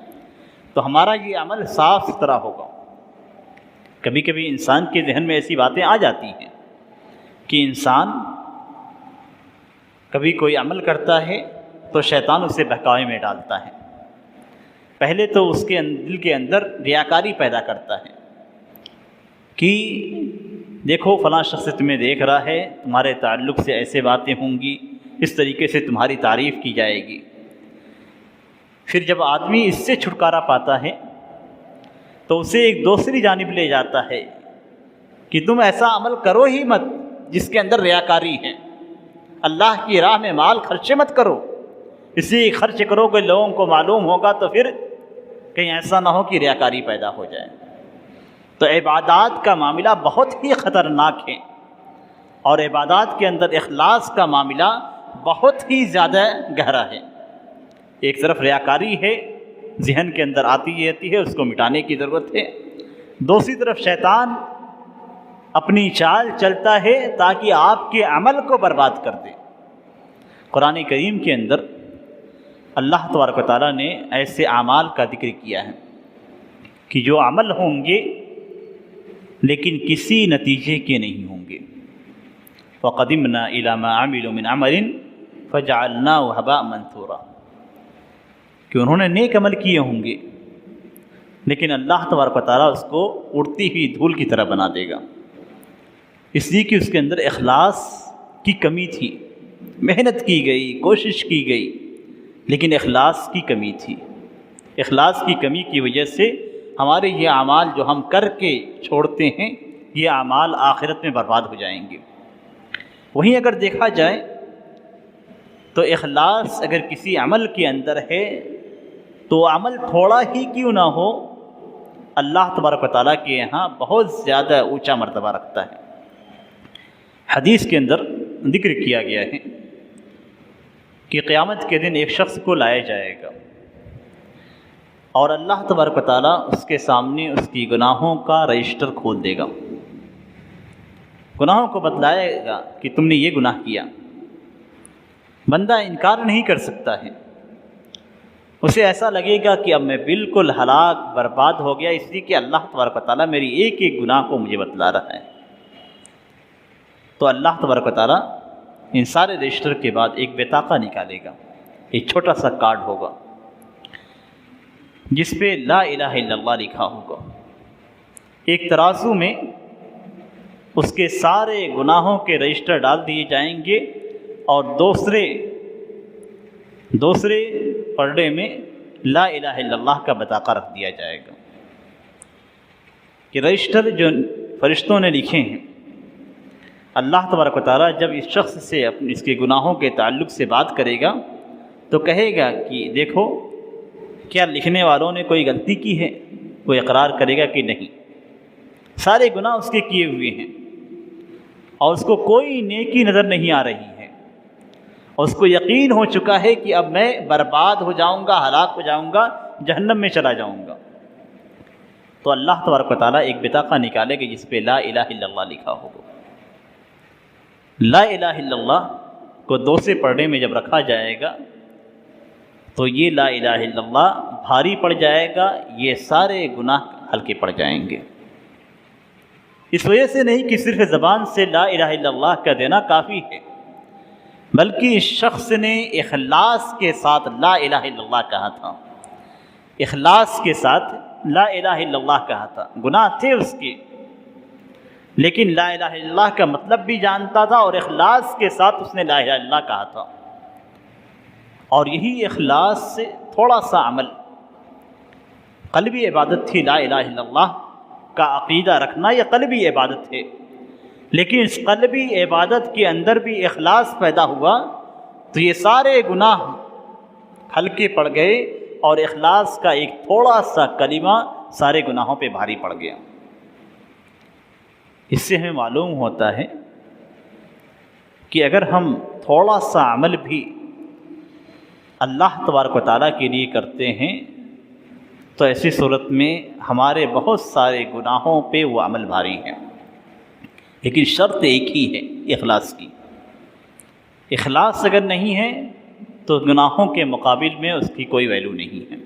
تو ہمارا یہ عمل صاف ستھرا ہوگا۔ کبھی کبھی انسان کے ذہن میں ایسی باتیں آ جاتی ہیں کہ انسان کبھی کوئی عمل کرتا ہے تو شیطان اسے بہکاوے میں ڈالتا ہے۔ پہلے تو اس کے دل کے اندر ریاکاری پیدا کرتا ہے کہ دیکھو فلاں شخص تمہیں دیکھ رہا ہے، تمہارے تعلق سے ایسے باتیں ہوں گی، اس طریقے سے تمہاری تعریف کی جائے گی۔ پھر جب آدمی اس سے چھٹکارا پاتا ہے تو اسے ایک دوسری جانب لے جاتا ہے کہ تم ایسا عمل کرو ہی مت جس کے اندر ریاکاری ہے، اللہ کی راہ میں مال خرچ مت کرو، اسی خرچ کرو کہ لوگوں کو معلوم ہوگا تو پھر کہیں ایسا نہ ہو کہ ریاکاری پیدا ہو جائے۔ تو عبادات کا معاملہ بہت ہی خطرناک ہے، اور عبادات کے اندر اخلاص کا معاملہ بہت ہی زیادہ گہرا ہے۔ ایک طرف ریاکاری ہے، ذہن کے اندر آتی رہتی ہے، اس کو مٹانے کی ضرورت ہے۔ دوسری طرف شیطان اپنی چال چلتا ہے تاکہ آپ کے عمل کو برباد کر دے۔ قرآن کریم کے اندر اللہ تبارک و تعالیٰ نے ایسے اعمال کا ذکر کیا ہے کہ جو عمل ہوں گے لیکن کسی نتیجے کے نہیں ہوں گے۔ وَقَدِمْنَا إِلَى مَا عَمِلُوا مِنْ عَمَلٍ فَجَعَلْنَاهُ هَبَاءً مَنْثُورًا، کہ انہوں نے نیک عمل کیے ہوں گے لیکن اللہ تبارک و تعالیٰ اس کو اڑتی ہوئی دھول کی طرح بنا دے گا، اس لیے کہ اس کے اندر اخلاص کی کمی تھی۔ محنت کی گئی، کوشش کی گئی، لیکن اخلاص کی کمی تھی۔ اخلاص کی کمی کی وجہ سے ہمارے یہ اعمال جو ہم کر کے چھوڑتے ہیں، یہ اعمال آخرت میں برباد ہو جائیں گے۔ وہیں اگر دیکھا جائے تو اخلاص اگر کسی عمل کے اندر ہے تو عمل تھوڑا ہی کیوں نہ ہو، اللہ تبارک و تعالیٰ کے یہاں بہت زیادہ اونچا مرتبہ رکھتا ہے۔ حدیث کے اندر ذکر کیا گیا ہے کہ قیامت کے دن ایک شخص کو لایا جائے گا اور اللہ تبارک و تعالیٰ اس کے سامنے اس کی گناہوں کا رجسٹر کھول دے گا، گناہوں کو بتلائے گا کہ تم نے یہ گناہ کیا۔ بندہ انکار نہیں کر سکتا ہے، اسے ایسا لگے گا کہ اب میں بالکل ہلاک برباد ہو گیا، اس لیے کہ اللہ تبارک و تعالیٰ میری ایک ایک گناہ کو مجھے بتلا رہا ہے۔ تو اللہ تبارک و تعالیٰ ان سارے رجسٹر کے بعد ایک بطاقہ نکالے گا، ایک چھوٹا سا کارڈ ہوگا جس پہ لا الہ الا اللہ لکھا ہوگا۔ ایک ترازو میں اس کے سارے گناہوں کے رجسٹر ڈال دیے جائیں گے اور دوسرے پرڑے میں لا الہ الا اللہ کا بطاقہ رکھ دیا جائے گا۔ کہ رجسٹر جو فرشتوں نے لکھے ہیں، اللہ تبارک و تعالیٰ جب اس شخص سے اس کے گناہوں کے تعلق سے بات کرے گا تو کہے گا کہ دیکھو کیا لکھنے والوں نے کوئی غلطی کی ہے؟ وہ اقرار کرے گا کہ نہیں، سارے گناہ اس کے کیے ہوئے ہیں اور اس کو کوئی نیکی نظر نہیں آ رہی ہے، اور اس کو یقین ہو چکا ہے کہ اب میں برباد ہو جاؤں گا، ہلاک ہو جاؤں گا، جہنم میں چلا جاؤں گا۔ تو اللہ تبارک و تعالیٰ ایک بطاقہ نکالے گا جس پہ لا الہ الا اللہ لکھا ہوگا۔ لا الہ الا اللہ کو دوسرے پرڑے میں جب رکھا جائے گا تو یہ لا الہ الا اللہ بھاری پڑ جائے گا، یہ سارے گناہ ہلکے پڑ جائیں گے۔ اس وجہ سے نہیں کہ صرف زبان سے لا الہ الا اللہ کا دینا کافی ہے، بلکہ اس شخص نے اخلاص کے ساتھ لا الہ الا اللہ کہا تھا، اخلاص کے ساتھ لا الہ الا اللہ کہا تھا۔ گناہ تھے اس کے، لیکن لا الہ الا اللہ کا مطلب بھی جانتا تھا اور اخلاص کے ساتھ اس نے لا الہ الا اللہ کہا تھا۔ اور یہی اخلاص سے تھوڑا سا عمل، قلبی عبادت تھی لا الہ الا اللہ کا عقیدہ رکھنا، یہ قلبی عبادت ہے، لیکن اس قلبی عبادت کے اندر بھی اخلاص پیدا ہوا تو یہ سارے گناہ ہلکے پڑ گئے اور اخلاص کا ایک تھوڑا سا کلمہ سارے گناہوں پہ بھاری پڑ گیا۔ اس سے ہمیں معلوم ہوتا ہے کہ اگر ہم تھوڑا سا عمل بھی اللہ تبارک و تعالیٰ کے لیے کرتے ہیں تو ایسی صورت میں ہمارے بہت سارے گناہوں پہ وہ عمل بھاری ہیں، لیکن شرط ایک ہی ہے، اخلاص کی۔ اخلاص اگر نہیں ہے تو گناہوں کے مقابل میں اس کی کوئی ویلیو نہیں ہے۔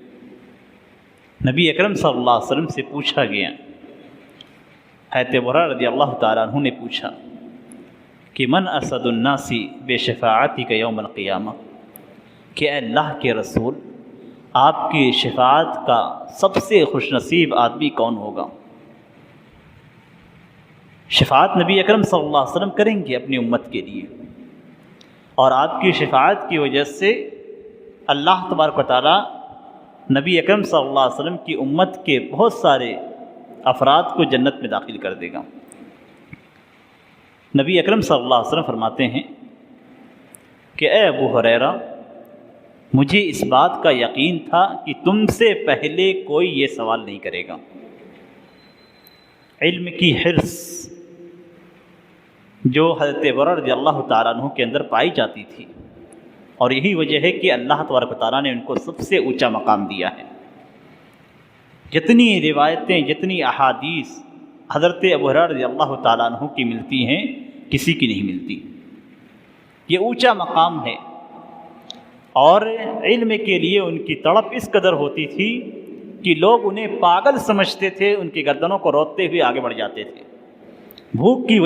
نبی اکرم صلی اللہ علیہ وسلم سے پوچھا گیا، حضرت برہ رضی اللہ تعالیٰ عنہ نے پوچھا کہ من اسد الناس بشفاعتک یوم القیامہ، کہ اے اللہ کے رسول آپ کی شفاعت کا سب سے خوش نصیب آدمی کون ہوگا؟ شفاعت نبی اکرم صلی اللہ علیہ وسلم کریں گے اپنی امت کے لیے، اور آپ کی شفاعت کی وجہ سے اللہ تبارک و تعالیٰ نبی اکرم صلی اللہ علیہ وسلم کی امت کے بہت سارے افراد کو جنت میں داخل کر دے گا۔ نبی اکرم صلی اللہ علیہ وسلم فرماتے ہیں کہ اے ابو ہریرہ، مجھے اس بات کا یقین تھا کہ تم سے پہلے کوئی یہ سوال نہیں کرے گا۔ علم کی حرص جو حضرت برہ رضی اللہ تعالیٰ عنہ کے اندر پائی جاتی تھی، اور یہی وجہ ہے کہ اللہ تبارک و تعالیٰ نے ان کو سب سے اونچا مقام دیا ہے۔ جتنی روایتیں، جتنی احادیث حضرت ابو ہریرہ رضی اللہ تعالیٰ عنہ کی ملتی ہیں، کسی کی نہیں ملتی۔ یہ اونچا مقام ہے، اور علم کے لیے ان کی تڑپ اس قدر ہوتی تھی کہ لوگ انہیں پاگل سمجھتے تھے، ان کی گردنوں کو روتتے ہوئے آگے بڑھ جاتے تھے۔ بھوک کی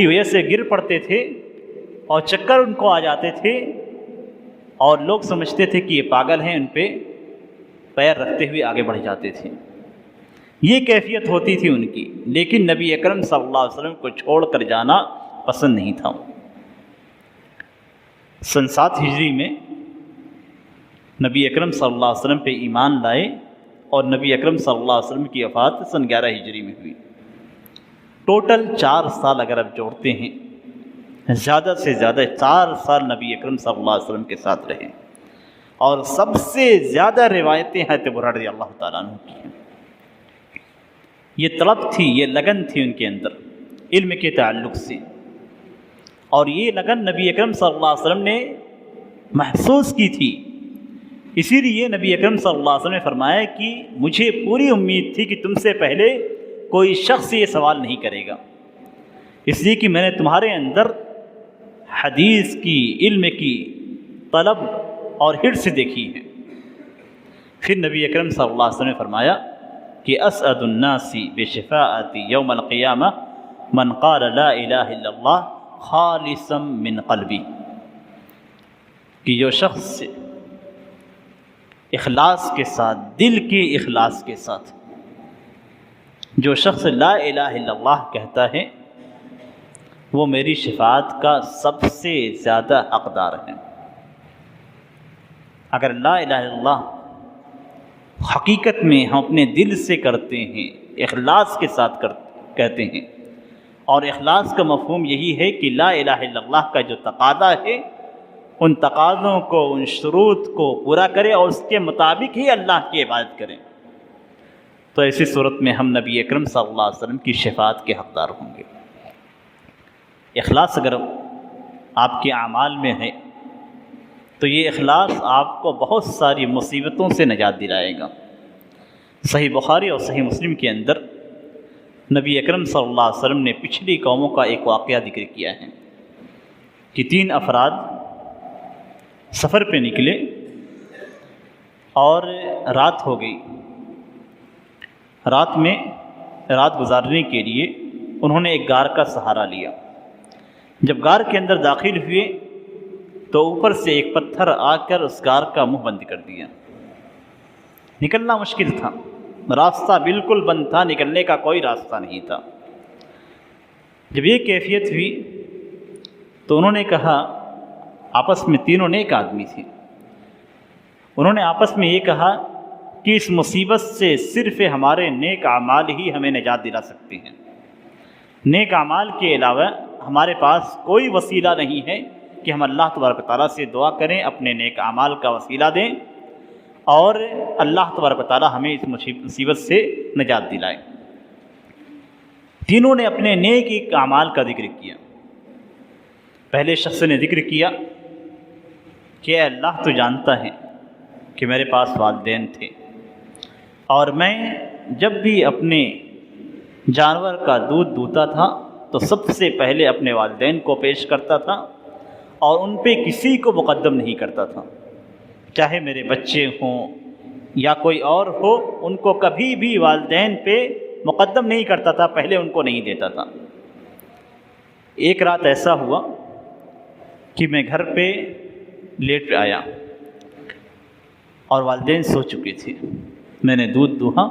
وجہ سے گر پڑتے تھے اور چکر ان کو آ جاتے تھے، اور لوگ سمجھتے تھے کہ یہ پاگل ہیں، ان پہ پیر رکھتے ہوئے آگے بڑھ جاتے تھے۔ یہ کیفیت ہوتی تھی ان کی، لیکن نبی اکرم صلی اللہ علیہ وسلم کو چھوڑ کر جانا پسند نہیں تھا۔ سن 7 ہجری میں نبی اکرم صلی اللہ علیہ وسلم پہ ایمان لائے، اور نبی اکرم صلی اللہ علیہ وسلم کی وفات سن 11 ہجری میں ہوئی۔ ٹوٹل 4 سال اگر آپ جوڑتے ہیں، زیادہ سے زیادہ 4 سال نبی اکرم صلی اللہ علیہ وسلم کے ساتھ رہے، اور سب سے زیادہ روایتیں حضرت برہ رضی اللہ تعالیٰ عنہ کی ہیں۔ یہ طلب تھی، یہ لگن تھی ان کے اندر علم کے تعلق سے، اور یہ لگن نبی اکرم صلی اللہ علیہ وسلم نے محسوس کی تھی۔ اسی لیے نبی اکرم صلی اللہ علیہ وسلم نے فرمایا کہ مجھے پوری امید تھی کہ تم سے پہلے کوئی شخص یہ سوال نہیں کرے گا، اس لیے کہ میں نے تمہارے اندر حدیث کی، علم کی طلب اور حرص دیکھی ہے۔ پھر نبی اکرم صلی اللہ علیہ وسلم نے فرمایا کہ اسعد الناس بشفاعتی یوم القیامہ من قال لا الہ الا اللہ خالصا من قلبی، کہ جو شخص اخلاص کے ساتھ، دل کے اخلاص کے ساتھ جو شخص لا الہ الا اللہ کہتا ہے، وہ میری شفاعت کا سب سے زیادہ حقدار ہے۔ اگر لا الہ الا اللہ حقیقت میں ہم اپنے دل سے کرتے ہیں، اخلاص کے ساتھ کہتے ہیں، اور اخلاص کا مفہوم یہی ہے کہ لا الہ الا اللہ کا جو تقاضا ہے، ان تقاضوں کو، ان شروط کو پورا کرے اور اس کے مطابق ہی اللہ کی عبادت کریں، تو ایسی صورت میں ہم نبی اکرم صلی اللہ علیہ وسلم کی شفاعت کے حقدار ہوں گے۔ اخلاص اگر آپ کے اعمال میں ہے تو یہ اخلاص آپ کو بہت ساری مصیبتوں سے نجات دلائے گا۔ صحیح بخاری اور صحیح مسلم کے اندر نبی اکرم صلی اللہ علیہ وسلم نے پچھلی قوموں کا ایک واقعہ ذکر کیا ہے کہ 3 افراد سفر پہ نکلے اور رات ہو گئی۔ رات گزارنے کے لیے انہوں نے ایک غار کا سہارا لیا۔ جب غار کے اندر داخل ہوئے تو اوپر سے ایک پتھر آ کر اس غار کا منہ بند کر دیا۔ نکلنا مشکل تھا، راستہ بالکل بند تھا، نکلنے کا کوئی راستہ نہیں تھا۔ جب یہ کیفیت ہوئی تو انہوں نے کہا، آپس میں تینوں نیک آدمی تھے، انہوں نے آپس میں یہ کہا کہ اس مصیبت سے صرف ہمارے نیک اعمال ہی ہمیں نجات دلا سکتے ہیں۔ نیک اعمال کے علاوہ ہمارے پاس کوئی وسیلہ نہیں ہے کہ ہم اللہ تبارک و تعالیٰ سے دعا کریں، اپنے نیک اعمال کا وسیلہ دیں اور اللہ تبارک و تعالیٰ ہمیں اس مصیبت سے نجات دلائے۔ تینوں نے اپنے نیک اعمال کا ذکر کیا۔ پہلے شخص نے ذکر کیا کہ اے اللہ تو جانتا ہے کہ میرے پاس والدین تھے، اور میں جب بھی اپنے جانور کا دودھ دوہتا تھا تو سب سے پہلے اپنے والدین کو پیش کرتا تھا اور ان پہ کسی کو مقدم نہیں کرتا تھا، چاہے میرے بچے ہوں یا کوئی اور ہو، ان کو کبھی بھی والدین پہ مقدم نہیں کرتا تھا، پہلے ان کو نہیں دیتا تھا۔ ایک رات ایسا ہوا کہ میں گھر پہ لیٹ آیا اور والدین سو چکے تھے۔ میں نے دودھ دوہا،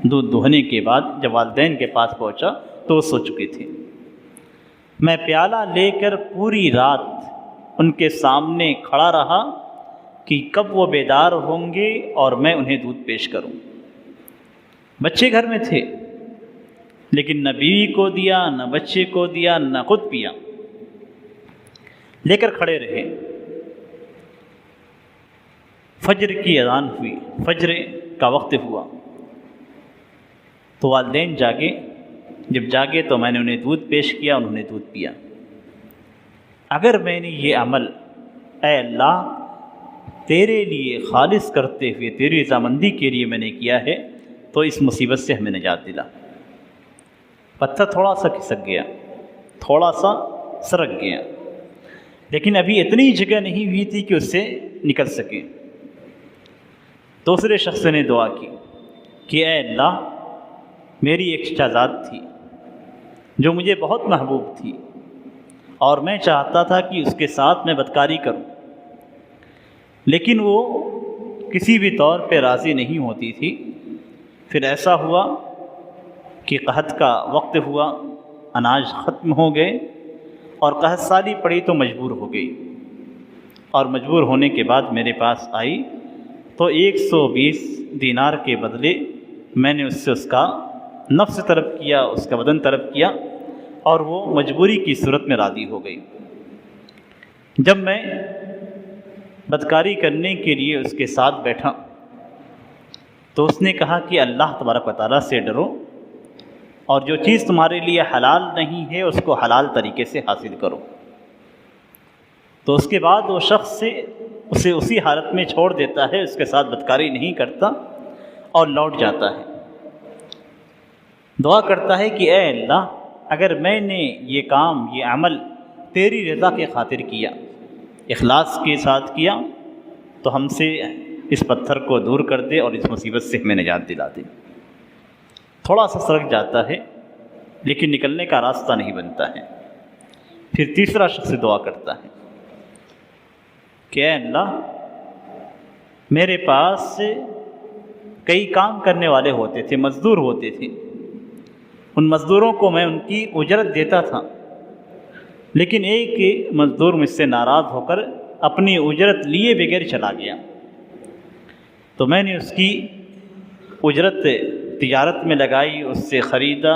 دودھ دوہنے کے بعد جب والدین کے پاس پہنچا تو وہ سو چکے تھے۔ میں پیالہ لے کر پوری رات ان کے سامنے کھڑا رہا کہ کب وہ بیدار ہوں گے اور میں انہیں دودھ پیش کروں۔ بچے گھر میں تھے لیکن نہ بیوی کو دیا، نہ بچے کو دیا، نہ خود پیا، لے کر کھڑے رہے۔ فجر کی اذان ہوئی، فجر کا وقت ہوا تو والدین جاگے، جب جاگے تو میں نے انہیں دودھ پیش کیا، انہوں نے دودھ پیا۔ اگر میں نے یہ عمل اے اللہ تیرے لیے خالص کرتے ہوئے تیری رضامندی کے لیے میں نے کیا ہے تو اس مصیبت سے ہمیں نجات دلا۔ پتھر تھوڑا سا کھسک گیا، تھوڑا سا سرک گیا، لیکن ابھی اتنی جگہ نہیں ہوئی تھی کہ اس سے نکل سکے۔ دوسرے شخص نے دعا کی کہ اے اللہ میری ایک شہزاد تھی جو مجھے بہت محبوب تھی اور میں چاہتا تھا کہ اس کے ساتھ میں بدکاری کروں، لیکن وہ کسی بھی طور پہ راضی نہیں ہوتی تھی۔ پھر ایسا ہوا کہ قحط کا وقت ہوا، اناج ختم ہو گئے اور قحط سالی پڑی تو مجبور ہو گئی، اور مجبور ہونے کے بعد میرے پاس آئی تو 120 دینار کے بدلے میں نے اس سے اس کا نفس طلب کیا، اس کا بدن طلب کیا، اور وہ مجبوری کی صورت میں راضی ہو گئی۔ جب میں بدکاری کرنے کے لیے اس کے ساتھ بیٹھا تو اس نے کہا کہ اللہ تبارک و تعالیٰ سے ڈرو اور جو چیز تمہارے لیے حلال نہیں ہے اس کو حلال طریقے سے حاصل کرو۔ تو اس کے بعد وہ شخص اسے اسی حالت میں چھوڑ دیتا ہے، اس کے ساتھ بدکاری نہیں کرتا اور لوٹ جاتا ہے۔ دعا کرتا ہے کہ اے اللہ اگر میں نے یہ کام، یہ عمل تیری رضا کے خاطر کیا، اخلاص کے ساتھ کیا، تو ہم سے اس پتھر کو دور کر دے اور اس مصیبت سے ہمیں نجات دلا دے۔ تھوڑا سا سرک جاتا ہے لیکن نکلنے کا راستہ نہیں بنتا ہے۔ پھر تیسرا شخص دعا کرتا ہے کہ اے اللہ میرے پاس کئی کام کرنے والے ہوتے تھے، مزدور ہوتے تھے، ان مزدوروں کو میں ان کی اجرت دیتا تھا، لیکن ایک مزدور مجھ سے ناراض ہو کر اپنی اجرت لیے بغیر چلا گیا، تو میں نے اس کی اجرت تجارت میں لگائی، اس سے خریدا،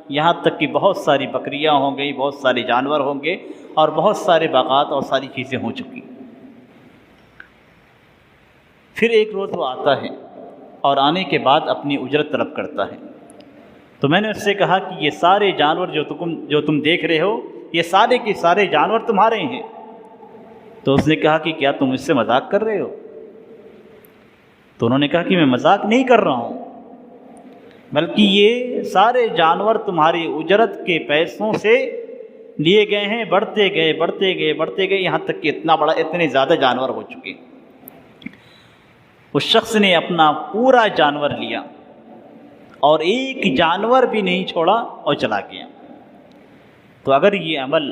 یہاں تک کہ بہت ساری بکریاں ہوں گئی، بہت سارے جانور ہوں گے اور بہت سارے باغات اور ساری چیزیں ہو چکی۔ پھر ایک روز وہ آتا ہے اور آنے کے بعد اپنی اجرت طلب کرتا ہے، تو میں نے اس سے کہا کہ یہ سارے جانور جو تم دیکھ رہے ہو یہ سارے کے سارے جانور تمہارے ہیں۔ تو اس نے کہا کہ کیا تم اس سے مذاق کر رہے ہو؟ تو انہوں نے کہا کہ میں مذاق نہیں کر رہا ہوں، بلکہ یہ سارے جانور تمہاری اجرت کے پیسوں سے لیے گئے ہیں، بڑھتے گئے بڑھتے گئے بڑھتے گئے یہاں تک کہ اتنے زیادہ جانور ہو چکے۔ اس شخص نے اپنا پورا جانور لیا اور ایک جانور بھی نہیں چھوڑا اور چلا گیا۔ تو اگر یہ عمل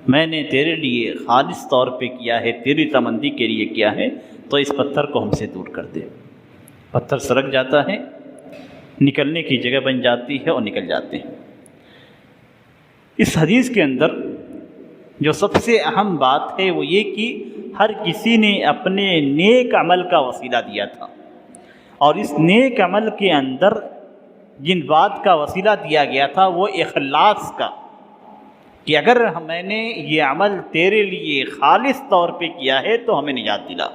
میں نے تیرے لیے خالص طور پہ کیا ہے، تیری رضامندی کے لیے کیا ہے، تو اس پتھر کو ہم سے دور کر دے۔ پتھر سرک جاتا ہے، نکلنے کی جگہ بن جاتی ہے اور نکل جاتے ہیں۔ اس حدیث کے اندر جو سب سے اہم بات ہے وہ یہ کہ ہر کسی نے اپنے نیک عمل کا وسیلہ دیا تھا، اور اس نیک عمل کے اندر جن بات کا وسیلہ دیا گیا تھا وہ اخلاص کا، کہ اگر میں نے یہ عمل تیرے لیے خالص طور پہ کیا ہے تو ہمیں نجات دلا۔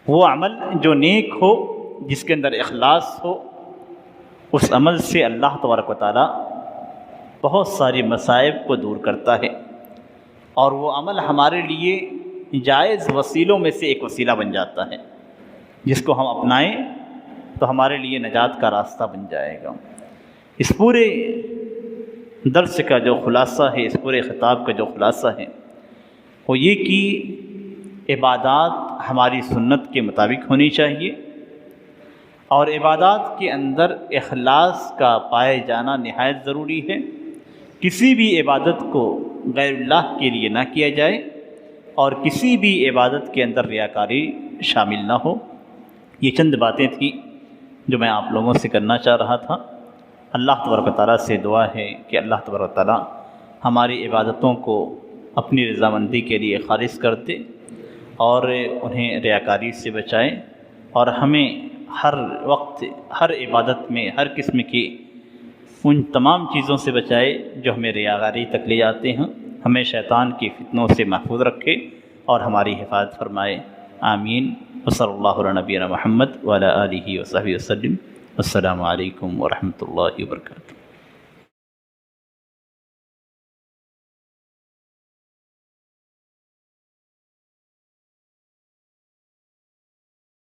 وہ عمل جو نیک ہو، جس کے اندر اخلاص ہو، اس عمل سے اللہ تبارک و تعالیٰ بہت ساری مصائب کو دور کرتا ہے، اور وہ عمل ہمارے لیے جائز وسیلوں میں سے ایک وسیلہ بن جاتا ہے، جس کو ہم اپنائیں تو ہمارے لیے نجات کا راستہ بن جائے گا۔ اس پورے درس کا جو خلاصہ ہے، اس پورے خطاب کا جو خلاصہ ہے وہ یہ کہ عبادات ہماری سنت کے مطابق ہونی چاہیے، اور عبادات کے اندر اخلاص کا پائے جانا نہایت ضروری ہے۔ کسی بھی عبادت کو غیر اللہ کے لیے نہ کیا جائے، اور کسی بھی عبادت کے اندر ریاکاری شامل نہ ہو۔ یہ چند باتیں تھیں جو میں آپ لوگوں سے کرنا چاہ رہا تھا۔ اللہ تبارک و تعالیٰ سے دعا ہے کہ اللہ تبارک و تعالیٰ ہماری عبادتوں کو اپنی رضامندی کے لیے خالص کر دے، اور انہیں ریاکاری سے بچائے، اور ہمیں ہر وقت ہر عبادت میں ہر قسم کی ان تمام چیزوں سے بچائے جو ہمیں ریاکاری تک لے جاتے ہیں۔ ہمیں شیطان کی فتنوں سے محفوظ رکھے اور ہماری حفاظت فرمائے، آمین۔ وصلی اللہ علی نبینا محمد وعلی آلہ وصحبہ وسلم۔ السلام علیکم ورحمۃ اللہ وبرکاتہ۔